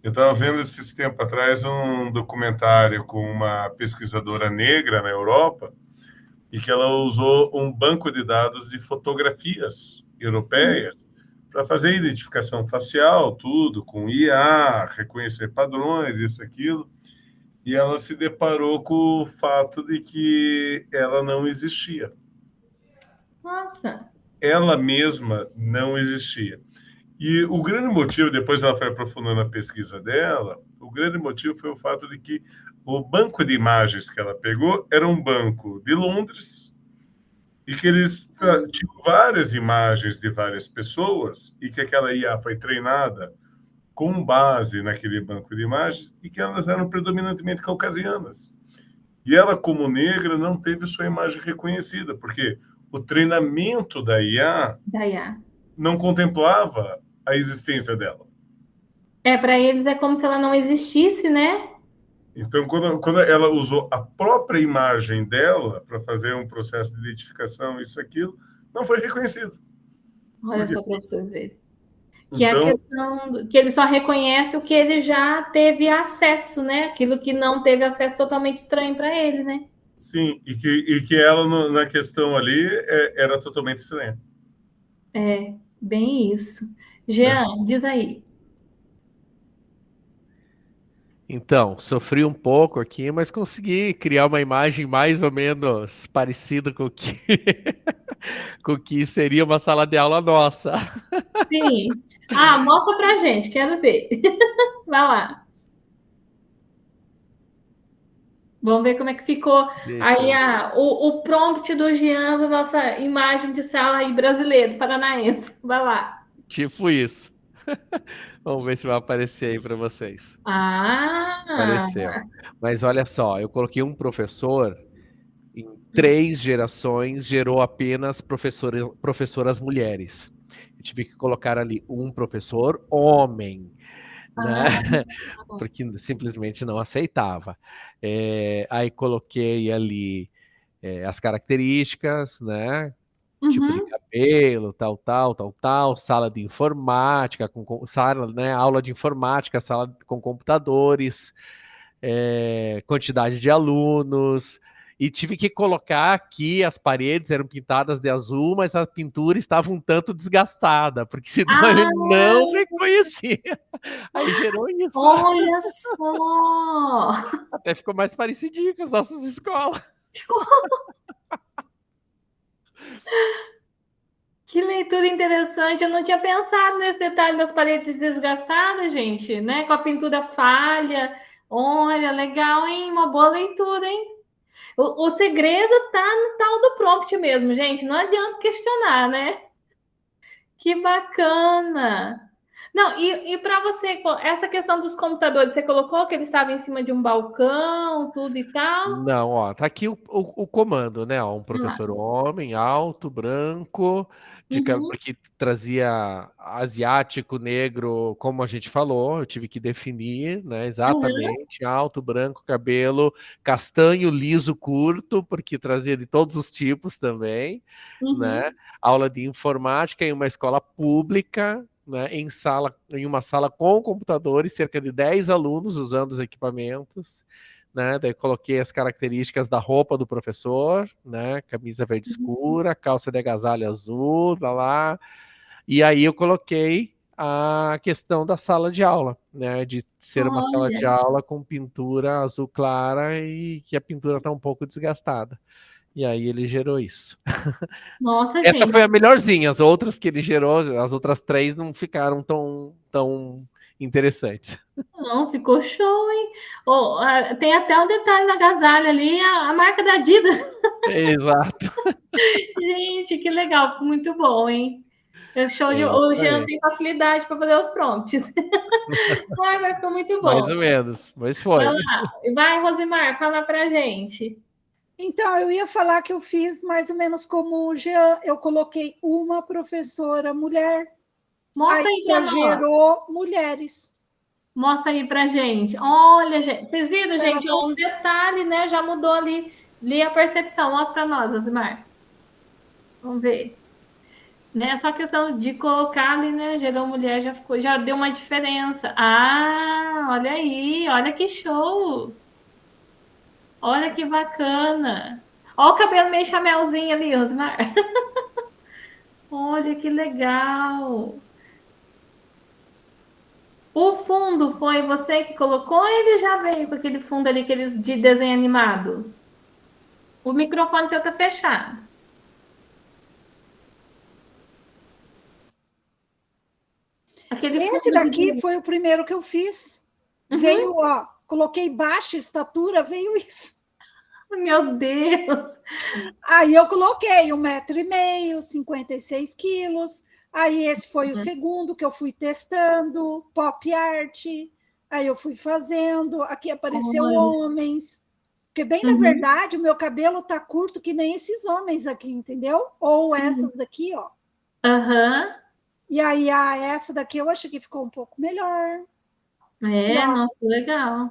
Eu estava vendo esses tempos atrás um documentário com uma pesquisadora negra na Europa e que ela usou um banco de dados de fotografias europeias para fazer identificação facial, tudo, com IA, reconhecer padrões, isso, aquilo. E ela se deparou com o fato de que ela não existia. Nossa! Ela mesma não existia. E o grande motivo, depois ela foi aprofundando a pesquisa dela, o grande motivo foi o fato de que o banco de imagens que ela pegou era um banco de Londres e que eles tinham várias imagens de várias pessoas e que aquela IA foi treinada com base naquele banco de imagens e que elas eram predominantemente caucasianas. E ela, como negra, não teve sua imagem reconhecida, porque o treinamento da IA não contemplava a existência dela. Para eles é como se ela não existisse, né? Então, quando ela usou a própria imagem dela para fazer um processo de identificação, isso, aquilo, não foi reconhecido. Olha só para vocês verem. Que é a questão que ele só reconhece o que ele já teve acesso, né? Aquilo que não teve acesso totalmente estranho para ele, né? Sim, e que ela, na questão ali, era totalmente estranha. É, bem isso. Jean, diz aí. Então, sofri um pouco aqui, mas consegui criar uma imagem mais ou menos parecida com o que, com o que seria uma sala de aula nossa. Sim. Mostra pra gente, quero ver. Vai lá. Vamos ver como é que ficou. Aí o prompt do Jean, da nossa imagem de sala aí brasileiro, paranaense. Vai lá. Tipo isso. Vamos ver se vai aparecer aí para vocês. Apareceu. Mas olha só, eu coloquei um professor, em 3 gerações gerou apenas professoras mulheres. Eu tive que colocar ali um professor homem, né? Porque simplesmente não aceitava. Aí coloquei ali as características, né? Tipo de cabelo, tal, sala de informática, sala, né, aula de informática, sala com computadores, quantidade de alunos, e tive que colocar aqui, as paredes eram pintadas de azul, mas a pintura estava um tanto desgastada, porque senão ele não reconhecia. Aí gerou isso. Olha só! Até ficou mais parecidinho com as nossas escolas. Que leitura interessante, eu não tinha pensado nesse detalhe das paredes desgastadas, gente, né? Com a pintura falha. Olha, legal, hein? Uma boa leitura, hein? O segredo tá no tal do prompt mesmo, gente. Não adianta questionar, né? Que bacana! Não, e para você, essa questão dos computadores, você colocou que ele estava em cima de um balcão, tudo e tal? Não, ó, tá aqui o comando, né? Ó, um professor homem, alto, branco, porque trazia asiático, negro, como a gente falou, eu tive que definir, né? Exatamente, alto, branco, cabelo castanho, liso, curto, porque trazia de todos os tipos também, né? Aula de informática em uma escola pública, né, em uma sala com computadores, cerca de 10 alunos usando os equipamentos, né? Daí coloquei as características da roupa do professor, né? Camisa verde escura, calça de agasalho azul, lá. E aí eu coloquei a questão da sala de aula, né? De ser uma sala de aula com pintura azul clara e que a pintura está um pouco desgastada. E aí ele gerou isso. Nossa, Essa gente. foi a melhorzinha. As outras que ele gerou, as outras 3 não ficaram tão interessantes. Não, ficou show, hein? Tem até um detalhe na agasalho ali, a marca da Adidas. Exato. Gente, que legal, ficou muito bom, hein? O Jean tem facilidade para fazer os prompts. Vai ficar muito bom. Mais ou menos, mas foi. Vai, Rosimar, fala pra gente. Então, eu ia falar que eu fiz mais ou menos como o Jean, eu coloquei uma professora mulher, Mostra aí só gerou mulheres. Mostra aí pra gente. Olha, gente, vocês viram, gente? Um detalhe, né? Já mudou ali a percepção. Mostra para nós, Rosimar. Vamos ver. Né? Só questão de colocar ali, né? Gerou mulher, já deu uma diferença. Olha aí, olha que show! Olha que bacana. Olha o cabelo meio chamelzinho ali, Rosimar. Olha que legal. O fundo foi você que colocou ou ele já veio com aquele fundo ali de desenho animado? O microfone tenta fechar. Esse daqui foi o primeiro que eu fiz. Veio, coloquei baixa estatura, veio isso. Meu Deus! Aí eu coloquei 1,5 m, 56 quilos. Aí esse foi o segundo que eu fui testando, pop art. Aí eu fui fazendo, aqui apareceu homens. Porque bem na verdade o meu cabelo tá curto que nem esses homens aqui, entendeu? Ou essas daqui, ó. E aí essa daqui eu achei que ficou um pouco melhor. Nossa, legal.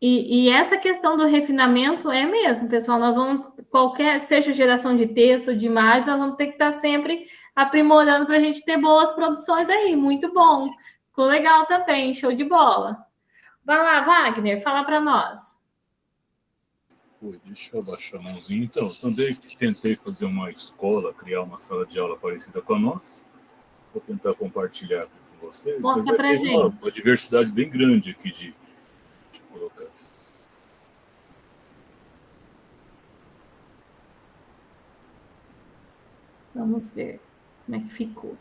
E essa questão do refinamento é mesmo, pessoal. Nós vamos, seja geração de texto, de imagem, nós vamos ter que estar sempre aprimorando para a gente ter boas produções aí. Muito bom. Ficou legal também, show de bola. Vai lá, Wagner, fala para nós. Deixa eu abaixar a mãozinha. Então, também tentei fazer uma escola, criar uma sala de aula parecida com a nossa. Vou tentar compartilhar com vocês. Mostra pra gente. Uma diversidade bem grande aqui de colocar. Vamos ver como é que ficou.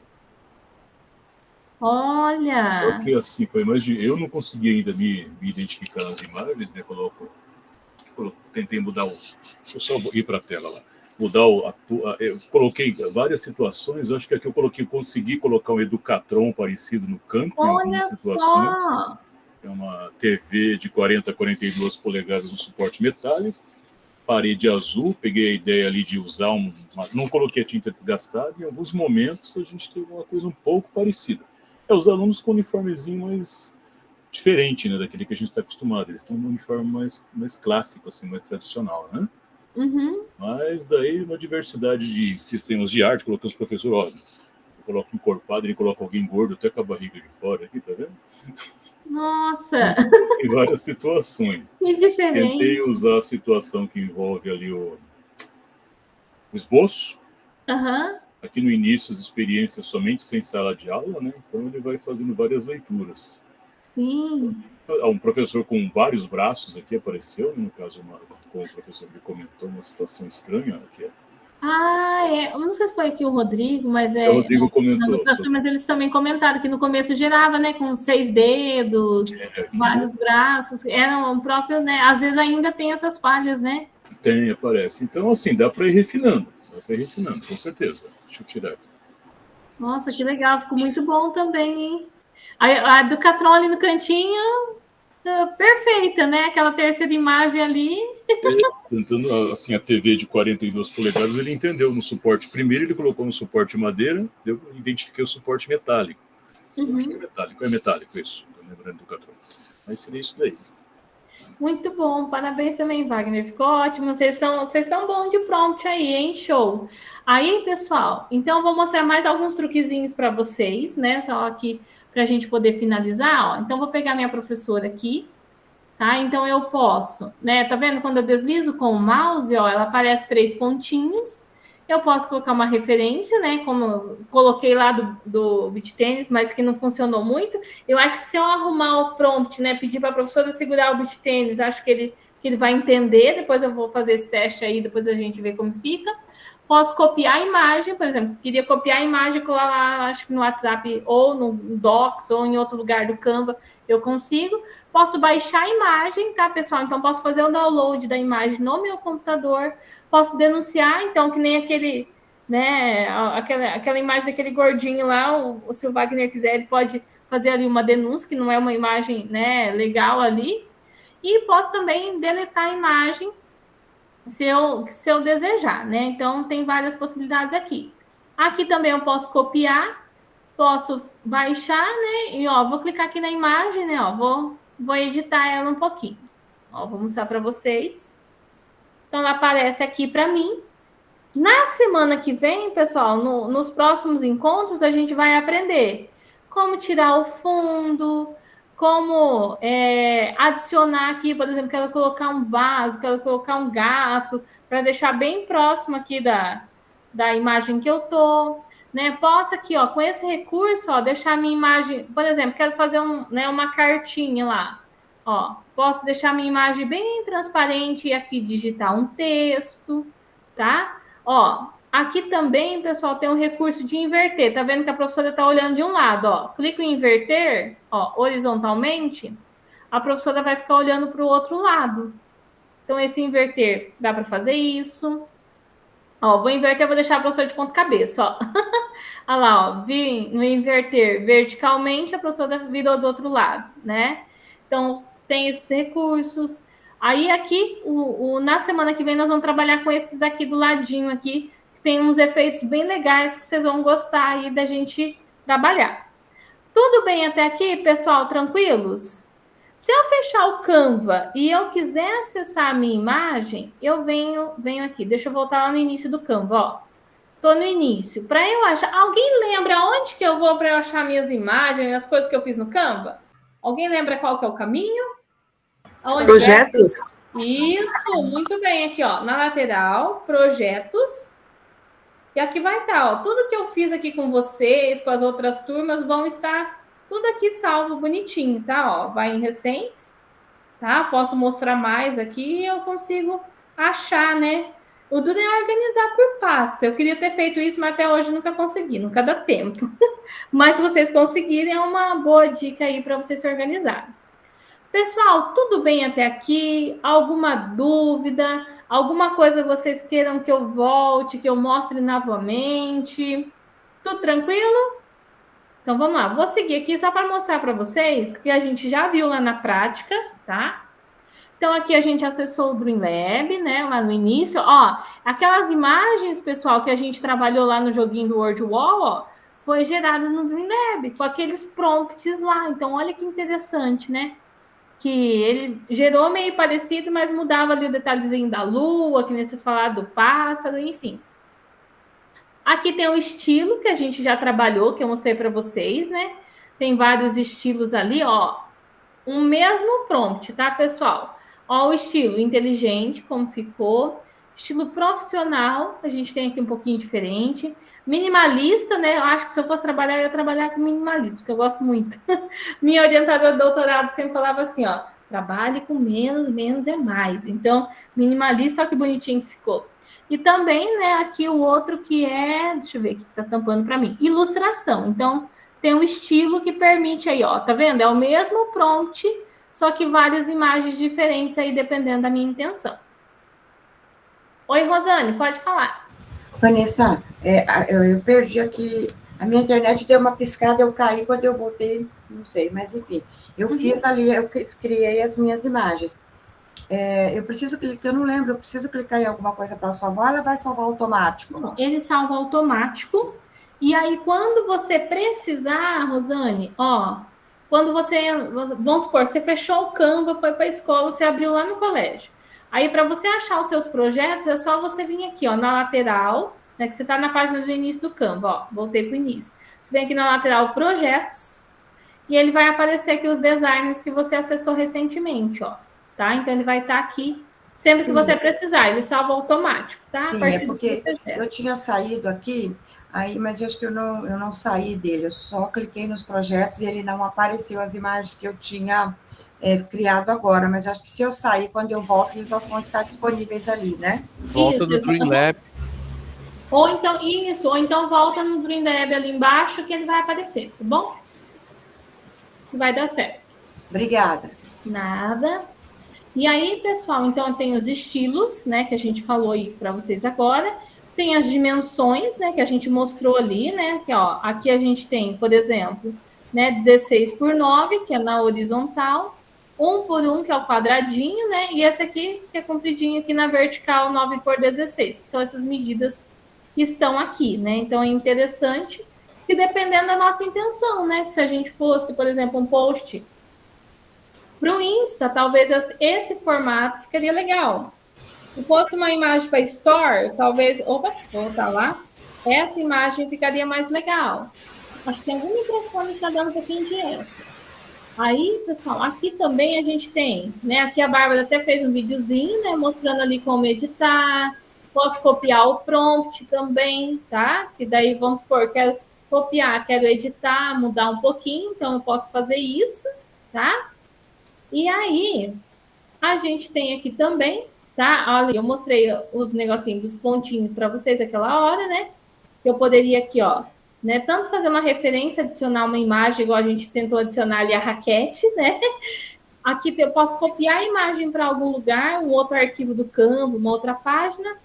Olha! Porque assim, foi mais de... Eu não consegui ainda me identificar nas imagens, né? Tentei mudar o... Deixa eu só ir para a tela lá. Eu coloquei várias situações, acho que aqui eu consegui colocar um Educatron parecido no canto em algumas situações. Só. É uma TV de 40 a 42 polegadas no suporte metálico, parede azul, peguei a ideia ali de usar não coloquei a tinta desgastada, em alguns momentos a gente teve uma coisa um pouco parecida. Os alunos com um uniformezinho mais diferente, né, daquele que a gente está acostumado, eles estão num uniforme mais clássico, assim, mais tradicional, né? Uhum. Mas daí uma diversidade de sistemas de arte, colocando os professores, olha, eu coloco encorpado, ele coloca alguém gordo até com a barriga de fora aqui, tá vendo? Nossa! Em várias situações. Que diferente. Tentei usar a situação que envolve ali o esboço. Uhum. Aqui no início, as experiências somente sem sala de aula, né? Então ele vai fazendo várias leituras. Sim. Um professor com vários braços aqui apareceu, no caso, como o professor me comentou, uma situação estranha aqui. Eu não sei se foi aqui o Rodrigo, mas O Rodrigo comentou. Mas eles também comentaram que no começo gerava, né, com 6 dedos, vários braços, era um próprio, né, às vezes ainda tem essas falhas, né? Tem, aparece. Então, assim, dá para ir refinando, com certeza. Deixa eu tirar. Nossa, que legal, ficou muito bom também, hein? A do Catron ali no cantinho, perfeita, né? Aquela terceira imagem ali. Tentando, assim, a TV de 42 polegadas, ele entendeu no suporte. Primeiro ele colocou no suporte madeira, eu identifiquei o suporte metálico. Uhum. Acho que é metálico isso, lembrando do Catron. Mas seria isso daí. Muito bom, parabéns também, Wagner, ficou ótimo, vocês estão bom de prompt aí, hein? Show! Aí, pessoal, então vou mostrar mais alguns truquezinhos para vocês, né? Só aqui para a gente poder finalizar, ó. Então, vou pegar minha professora aqui, tá? Então, eu posso, né? Tá vendo? Quando eu deslizo com o mouse, ó, ela aparece 3 pontinhos. Eu posso colocar uma referência, né? Como eu coloquei lá do BitTênis, mas que não funcionou muito. Eu acho que se eu arrumar o prompt, né? Pedir para a professora segurar o BitTênis, acho que ele vai entender. Depois eu vou fazer esse teste aí, depois a gente vê como fica. Posso copiar a imagem, por exemplo, queria copiar a imagem e colar lá, acho que no WhatsApp, ou no Docs, ou em outro lugar do Canva, eu consigo. Posso baixar a imagem, tá, pessoal? Então, posso fazer o download da imagem no meu computador, posso denunciar, então, que nem aquele, né, aquela imagem daquele gordinho lá, se o Wagner quiser, ele pode fazer ali uma denúncia, que não é uma imagem, né, legal ali. E posso também deletar a imagem, se eu desejar, né? Então, tem várias possibilidades aqui. Aqui também eu posso copiar, posso baixar, né? E, ó, vou clicar aqui na imagem, né? Ó, vou editar ela um pouquinho. Ó, vou mostrar para vocês. Então, ela aparece aqui para mim. Na semana que vem, pessoal, nos próximos encontros, a gente vai aprender como tirar o fundo, como adicionar aqui, por exemplo, quero colocar um vaso, quero colocar um gato, para deixar bem próximo aqui da imagem que eu tô, né? Posso aqui, ó, com esse recurso, ó, deixar a minha imagem, por exemplo, quero fazer uma cartinha lá, ó, posso deixar a minha imagem bem transparente e aqui digitar um texto, tá? Ó, aqui também, pessoal, tem um recurso de inverter. Tá vendo que a professora está olhando de um lado, ó. Clico em inverter, ó, horizontalmente, a professora vai ficar olhando para o outro lado. Então, esse inverter, dá para fazer isso. Ó, vou inverter, vou deixar a professora de ponta cabeça, ó. Olha lá, ó, vim no inverter verticalmente, a professora virou do outro lado, né? Então, tem esses recursos. Aí, aqui, na semana que vem, nós vamos trabalhar com esses daqui do ladinho aqui, tem uns efeitos bem legais que vocês vão gostar aí da gente trabalhar. Tudo bem até aqui, pessoal? Tranquilos? Se eu fechar o Canva e eu quiser acessar a minha imagem, eu venho aqui. Deixa eu voltar lá no início do Canva, ó. Tô no início. Para eu achar... Alguém lembra onde que eu vou para eu achar minhas imagens, as coisas que eu fiz no Canva? Alguém lembra qual que é o caminho? Aonde Projetos? Isso, muito bem. Aqui, ó, na lateral, projetos. E aqui vai estar, ó, tudo que eu fiz aqui com vocês, com as outras turmas, vão estar tudo aqui salvo bonitinho, tá? Ó, vai em recentes, tá? Posso mostrar mais aqui e eu consigo achar, né? O duro é organizar por pasta. Eu queria ter feito isso, mas até hoje nunca consegui, nunca dá tempo. Mas se vocês conseguirem, é uma boa dica aí para vocês se organizarem. Pessoal, tudo bem até aqui? Alguma dúvida? Alguma coisa vocês queiram que eu volte, que eu mostre novamente? Tudo tranquilo? Então, vamos lá. Vou seguir aqui só para mostrar para vocês que a gente já viu lá na prática, tá? Então, aqui a gente acessou o Dreamlab, né? Lá no início. Ó, aquelas imagens, pessoal, que a gente trabalhou lá no joguinho do Word Wall, ó, foi gerado no Dreamlab, com aqueles prompts lá. Então, olha que interessante, né? Que ele gerou meio parecido, mas mudava ali o detalhezinho da lua, que nem vocês falaram do pássaro, enfim. Aqui tem o estilo que a gente já trabalhou, que eu mostrei para vocês, né? Tem vários estilos ali, ó. Um mesmo prompt, tá, pessoal? Ó, o estilo inteligente, como ficou. Estilo profissional, a gente tem aqui um pouquinho diferente. Minimalista, né? Eu acho que se eu fosse trabalhar, eu ia trabalhar com minimalista, porque eu gosto muito. Minha orientadora de doutorado sempre falava assim, ó, trabalhe com menos, menos é mais. Então, minimalista, olha que bonitinho que ficou. E também, né, aqui o outro que é, deixa eu ver aqui que tá tampando para mim, ilustração. Então, tem um estilo que permite aí, ó, tá vendo? É o mesmo prompt, só que várias imagens diferentes aí, dependendo da minha intenção. Oi, Rosane, pode falar. Vanessa, eu perdi aqui, a minha internet deu uma piscada, eu caí, quando eu voltei, não sei, mas enfim, eu fiz ali, eu criei as minhas imagens. Eu preciso clicar, eu não lembro, eu preciso clicar em alguma coisa para salvar, ela vai salvar automático? Ele salva automático, e aí quando você precisar, Rosane, ó, quando você, vamos supor, você fechou o Canva, foi para a escola, você abriu lá no colégio. Aí, para você achar os seus projetos, é só você vir aqui, ó, na lateral, né, que você está na página do início do Canva, ó, voltei para o início. Você vem aqui na lateral Projetos, e ele vai aparecer aqui os designs que você acessou recentemente, ó, tá? Então, ele vai estar aqui sempre que você precisar, ele salva automático, tá? Sim, é porque eu tinha saído aqui, aí, mas eu acho que eu não saí dele, eu só cliquei nos projetos e ele não apareceu as imagens que eu tinha criado agora, mas acho que se eu sair, quando eu volto, eles vão estar disponíveis ali, né? Volta no Dreamlab. Ou então volta no Dreamlab ali embaixo que ele vai aparecer, tá bom? Vai dar certo. Obrigada. Nada. E aí, pessoal, então tem os estilos, né, que a gente falou aí para vocês agora. Tem as dimensões, né, que a gente mostrou ali, né, que ó, aqui a gente tem, por exemplo, né, 16:9, que é na horizontal, 1:1, que é o quadradinho, né, e esse aqui, que é compridinho aqui na vertical, 9:16, que são essas medidas que estão aqui, né. Então, é interessante que dependendo da nossa intenção, né, que se a gente fosse, por exemplo, um post para o Insta, talvez esse formato ficaria legal. Se fosse uma imagem para Store, talvez... Opa, vou voltar lá. Essa imagem ficaria mais legal. Acho que tem algum microfone que está dando um pouquinho de eco. Aí, pessoal, aqui também a gente tem, né? Aqui a Bárbara até fez um videozinho, né? Mostrando ali como editar. Posso copiar o prompt também, tá? Que daí, vamos supor, quero copiar, quero editar, mudar um pouquinho. Então, eu posso fazer isso, tá? E aí, a gente tem aqui também, tá? Olha, eu mostrei os negocinhos dos pontinhos para vocês aquela hora, né? Eu poderia aqui, ó, né? Tanto fazer uma referência, adicionar uma imagem, igual a gente tentou adicionar ali a raquete, né? Aqui eu posso copiar a imagem para algum lugar, um outro arquivo do Canva, uma outra página.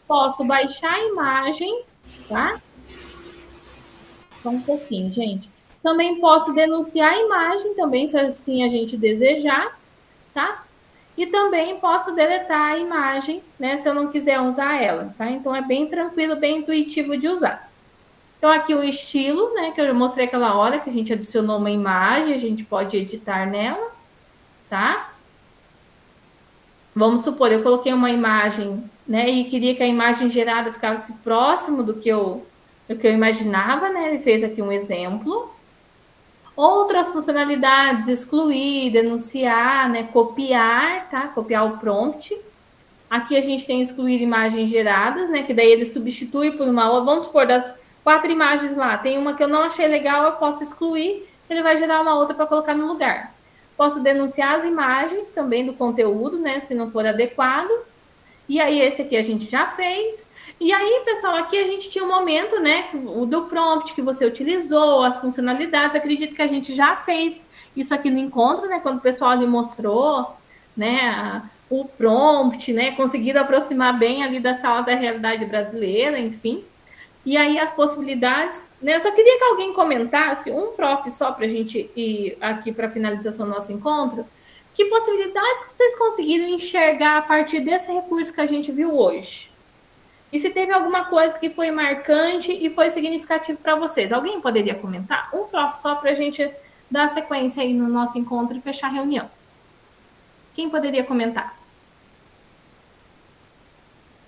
Posso baixar a imagem, tá? Só um pouquinho, gente. Também posso denunciar a imagem, também, se assim a gente desejar, tá? E também posso deletar a imagem, né, se eu não quiser usar ela, tá? Então, é bem tranquilo, bem intuitivo de usar. Então, aqui o estilo, né, que eu mostrei aquela hora, que a gente adicionou uma imagem, a gente pode editar nela, tá? Vamos supor, eu coloquei uma imagem né? E queria que a imagem gerada ficasse próximo do que eu imaginava, né? Ele fez aqui um exemplo. Outras funcionalidades, excluir, denunciar, né? Copiar, tá? Copiar o prompt. Aqui a gente tem excluir imagens geradas, né? Que daí ele substitui por uma outra. Vamos supor, das 4 imagens lá, tem uma que eu não achei legal, eu posso excluir, ele vai gerar uma outra para colocar no lugar. Posso denunciar as imagens também do conteúdo, né? Se não for adequado. E aí, esse aqui a gente já fez. E aí, pessoal, aqui a gente tinha um momento, né? O do prompt que você utilizou, as funcionalidades. Acredito que a gente já fez isso aqui no encontro, né? Quando o pessoal ali mostrou, né? O prompt, né? Conseguiram aproximar bem ali da sala da realidade brasileira, enfim. E aí, as possibilidades, né? Eu só queria que alguém comentasse, um prof só para a gente ir aqui para a finalização do nosso encontro. Que possibilidades que vocês conseguiram enxergar a partir desse recurso que a gente viu hoje? E se teve alguma coisa que foi marcante e foi significativo para vocês? Alguém poderia comentar? Um prof só para a gente dar sequência aí no nosso encontro e fechar a reunião. Quem poderia comentar?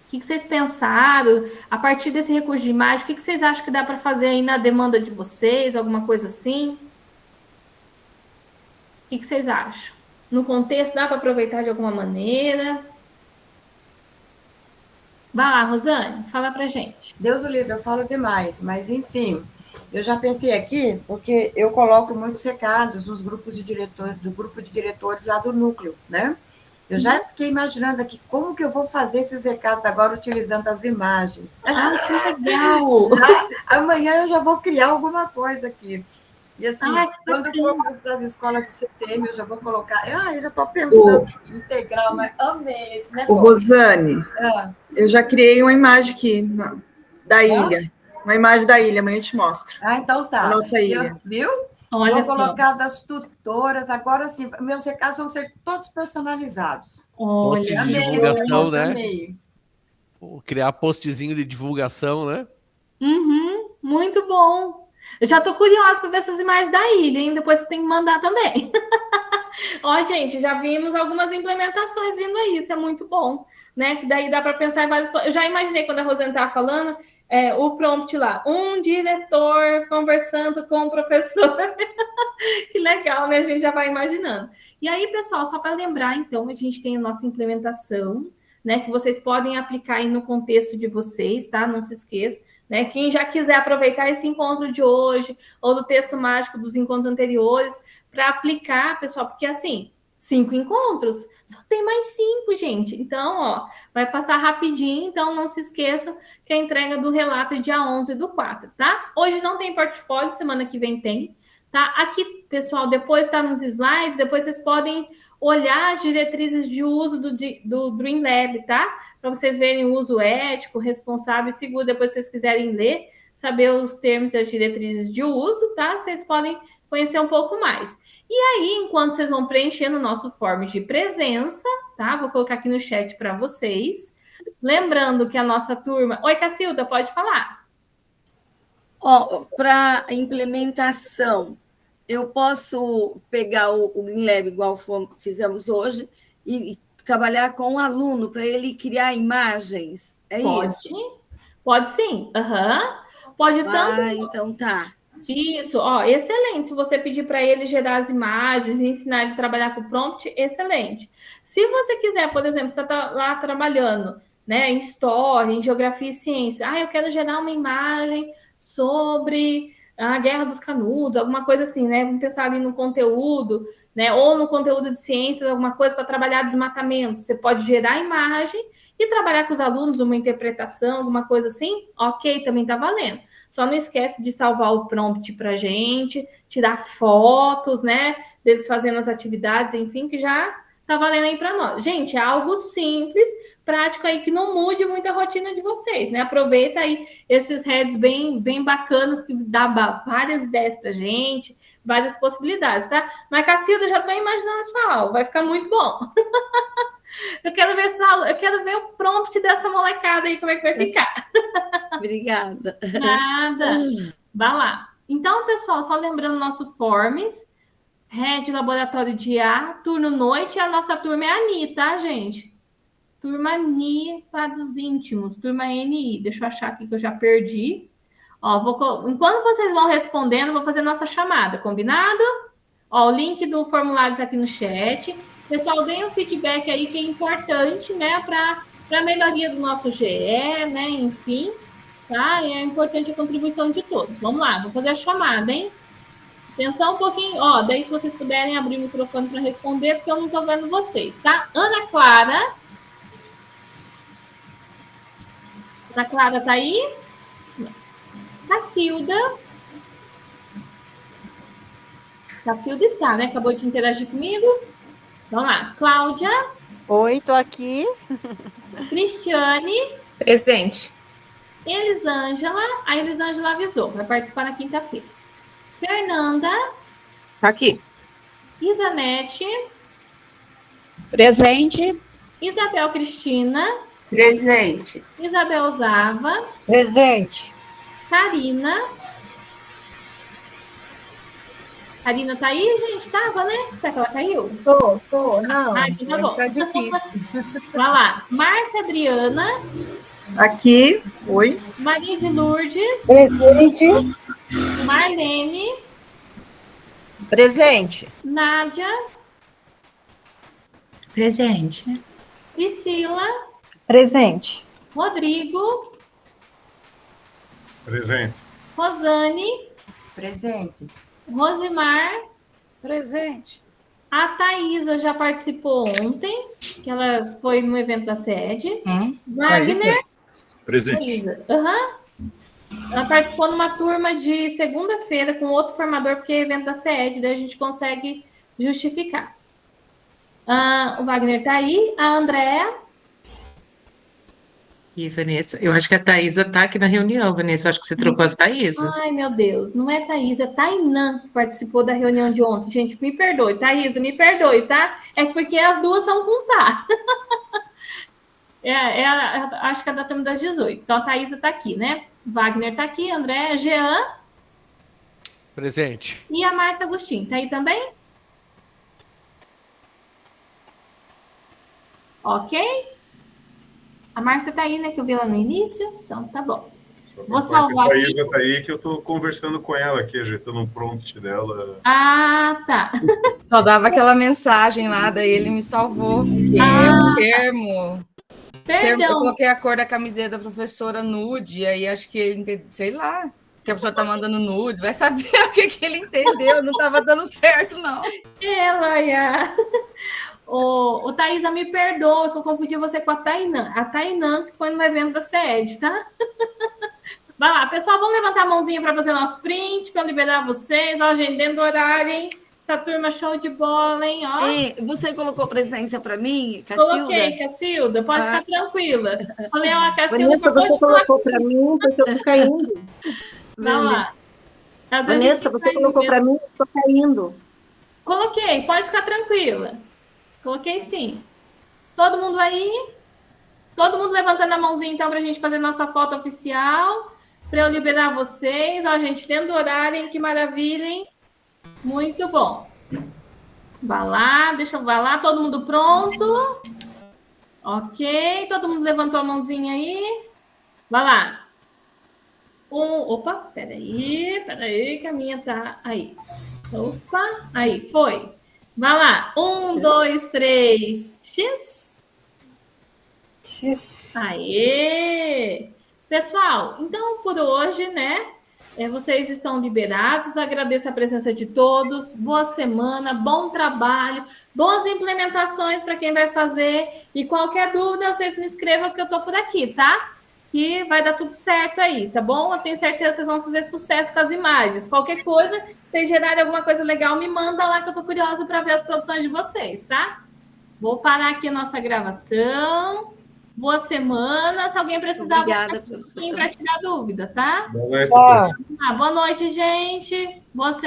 O que vocês pensaram? A partir desse recurso de imagem, o que vocês acham que dá para fazer aí na demanda de vocês? Alguma coisa assim? O que vocês acham? No contexto, dá para aproveitar de alguma maneira? Vai lá, Rosane, fala pra gente. Deus o livre, eu falo demais, mas enfim, eu já pensei aqui, porque eu coloco muitos recados nos grupos de diretores, do grupo de diretores lá do núcleo, né? Eu já fiquei imaginando aqui como que eu vou fazer esses recados agora utilizando as imagens. Ah, que legal! Amanhã eu já vou criar alguma coisa aqui. E assim, quando for para as escolas de CCM, eu já vou colocar. Eu já estou pensando em integrar, mas amei esse negócio. Rosane, eu já criei uma imagem aqui da ilha. Uma imagem da ilha, amanhã eu te mostro. Então tá. A nossa ilha. Viu? Olha, vou colocar das tutoras. Agora sim, meus recados vão ser todos personalizados. Olha, amei, divulgação, né? Amei. Criar postzinho de divulgação, né? Uhum, muito bom. Eu já tô curiosa para ver essas imagens da ilha, hein? Depois você tem que mandar também. Ó, gente, já vimos algumas implementações vindo aí, isso é muito bom, né? Que daí dá para pensar em vários. Eu já imaginei quando a Rosane estava falando, o prompt lá, um diretor conversando com o professor. Que legal, né? A gente já vai imaginando. E aí, pessoal, só para lembrar, então, a gente tem a nossa implementação, né? Que vocês podem aplicar aí no contexto de vocês, tá? Não se esqueça. Né? Quem já quiser aproveitar esse encontro de hoje ou do texto mágico dos encontros anteriores para aplicar, pessoal, porque assim, 5 encontros, só tem mais 5, gente. Então, ó, vai passar rapidinho, então não se esqueçam que a entrega do relato é dia 11/4, tá? Hoje não tem portfólio, semana que vem tem, tá? Aqui, pessoal, depois tá nos slides, depois vocês podem olhar as diretrizes de uso do Dream Lab, tá? Para vocês verem o uso ético, responsável e seguro. Depois, se vocês quiserem ler, saber os termos e as diretrizes de uso, tá? Vocês podem conhecer um pouco mais. E aí, enquanto vocês vão preenchendo o nosso form de presença, tá? Vou colocar aqui no chat para vocês. Lembrando que a nossa turma... Oi, Cacilda, pode falar. Para implementação, eu posso pegar o GreenLab, igual fizemos hoje, e trabalhar com o aluno para ele criar imagens? Isso? Pode sim. Pode tanto... então tá. Isso, excelente. Se você pedir para ele gerar as imagens e ensinar ele a trabalhar com o prompt, excelente. Se você quiser, por exemplo, você está lá trabalhando, né, em História, em Geografia e Ciência. Eu quero gerar uma imagem sobre a Guerra dos Canudos, alguma coisa assim, né? Vamos pensar ali no conteúdo, né? Ou no conteúdo de ciências, alguma coisa para trabalhar desmatamento. Você pode gerar a imagem e trabalhar com os alunos uma interpretação, alguma coisa assim. Ok, também está valendo. Só não esquece de salvar o prompt para a gente, tirar fotos, né? Deles fazendo as atividades, enfim, que já tá valendo aí para nós. Gente, é algo simples, prático aí, que não mude muito a rotina de vocês, né? Aproveita aí esses heads bem bacanas, que dá várias ideias pra gente, várias possibilidades, tá? Mas, Cacilda, já tô imaginando a sua aula, vai ficar muito bom. Eu quero ver o prompt dessa molecada aí, como é que vai ficar. Obrigada. Nada. Vai lá. Então, pessoal, só lembrando nosso Forms, Red Laboratório de A, turno noite, e a nossa turma é a Ani, tá, gente? turma NI para dos íntimos, turma NI. Deixa eu achar aqui que eu já perdi. Ó, enquanto vocês vão respondendo, vou fazer nossa chamada, combinado? Ó, o link do formulário está aqui no chat. Pessoal, deem um feedback aí que é importante, né, para a melhoria do nosso GE, né, enfim, tá? E é importante a contribuição de todos. Vamos lá, vou fazer a chamada, hein? Atenção um pouquinho, ó, daí se vocês puderem abrir o microfone para responder, porque eu não estou vendo vocês, tá? Ana Clara. Ana Clara tá aí? Cacilda. Cacilda está, né? Acabou de interagir comigo. Vamos lá. Cláudia. Oi, tô aqui. Cristiane. Presente. Elisângela. A Elisângela avisou, vai participar na quinta-feira. Fernanda. Tá aqui. Isanete. Presente. Isabel Cristina. Presente. Isabel Zava. Presente. Karina. Karina tá aí, gente? Tava, né? Será que ela caiu? Tô, não. Ah, então tá bom. Tá difícil. Vai lá. Márcia Adriana. Aqui. Oi. Maria de Lourdes. Presente. Marlene. Presente. Nádia. Presente. Priscila. Presente. Rodrigo. Presente. Rosane. Presente. Rosimar. Presente. A Thaisa já participou ontem, que ela foi no evento da sede. Wagner. Presente. Aham. Ela participou numa turma de segunda-feira com outro formador, porque é evento da SED, daí a gente consegue justificar. O Wagner está aí, a Andréa. E, Vanessa, eu acho que a Thaisa está aqui na reunião, Vanessa. Eu acho que você trocou as Thaísas. Ai, meu Deus, não é Thaisa, é Tainã que participou da reunião de ontem. Gente, me perdoe, Thaisa, me perdoe, tá? É porque as duas são com tá. Acho que a data é das 18. Então, a Thaisa está aqui, né? Wagner está aqui, André, Jean. Presente. E a Márcia Agostinho, está aí também? Ok? A Márcia está aí, né? Que eu vi ela no início. Então, tá bom. Vou salvar a aqui. Thaisa está aí, que eu estou conversando com ela aqui, ajeitando um prompt dela. Ah, tá. Só dava aquela mensagem lá, daí ele me salvou. O termo... Perdão. Eu coloquei a cor da camiseta da professora nude, aí acho que ele, sei lá, que a pessoa tá mandando nude, vai saber o que ele entendeu, não tava dando certo, não. O Thaisa, me perdoa que eu confundi você com a Tainã. A Tainã que foi no evento da SED, tá? Vai lá, pessoal, vamos levantar a mãozinha para fazer nosso print, para eu liberar vocês. Ó, gente, dentro do horário, hein? Essa turma show de bola, hein? Ó. Ei, você colocou presença para mim, Cacilda? Coloquei, Cacilda, pode ficar tranquila. Falei, ó, Vanessa, Cacilda, você colocou para mim, porque eu tô caindo. Vai lá. Vanessa, você colocou para mim, eu tô caindo. Coloquei, pode ficar tranquila. Coloquei sim. Todo mundo aí? Todo mundo levantando a mãozinha, então, para a gente fazer nossa foto oficial, para eu liberar vocês. Ó, gente, dentro do horário, hein? Que maravilha, hein? Muito bom. Vai lá, vai lá, todo mundo pronto? Ok, todo mundo levantou a mãozinha aí? Vai lá. Opa, peraí, que a minha tá aí. Opa, aí, foi. Vai lá. 1, 2, 3, X. X. Aê! Pessoal, então por hoje, né? Vocês estão liberados. Agradeço a presença de todos. Boa semana, bom trabalho, boas implementações para quem vai fazer. E qualquer dúvida, vocês me escrevam que eu estou por aqui, tá? Que vai dar tudo certo aí, tá bom? Eu tenho certeza que vocês vão fazer sucesso com as imagens. Qualquer coisa, se vocês gerarem alguma coisa legal, me manda lá que eu estou curiosa para ver as produções de vocês, tá? Vou parar aqui a nossa gravação. Boa semana. Se alguém precisar, obrigada, professora, para tirar dúvida, tá? Boa noite, boa noite, gente. Boa semana.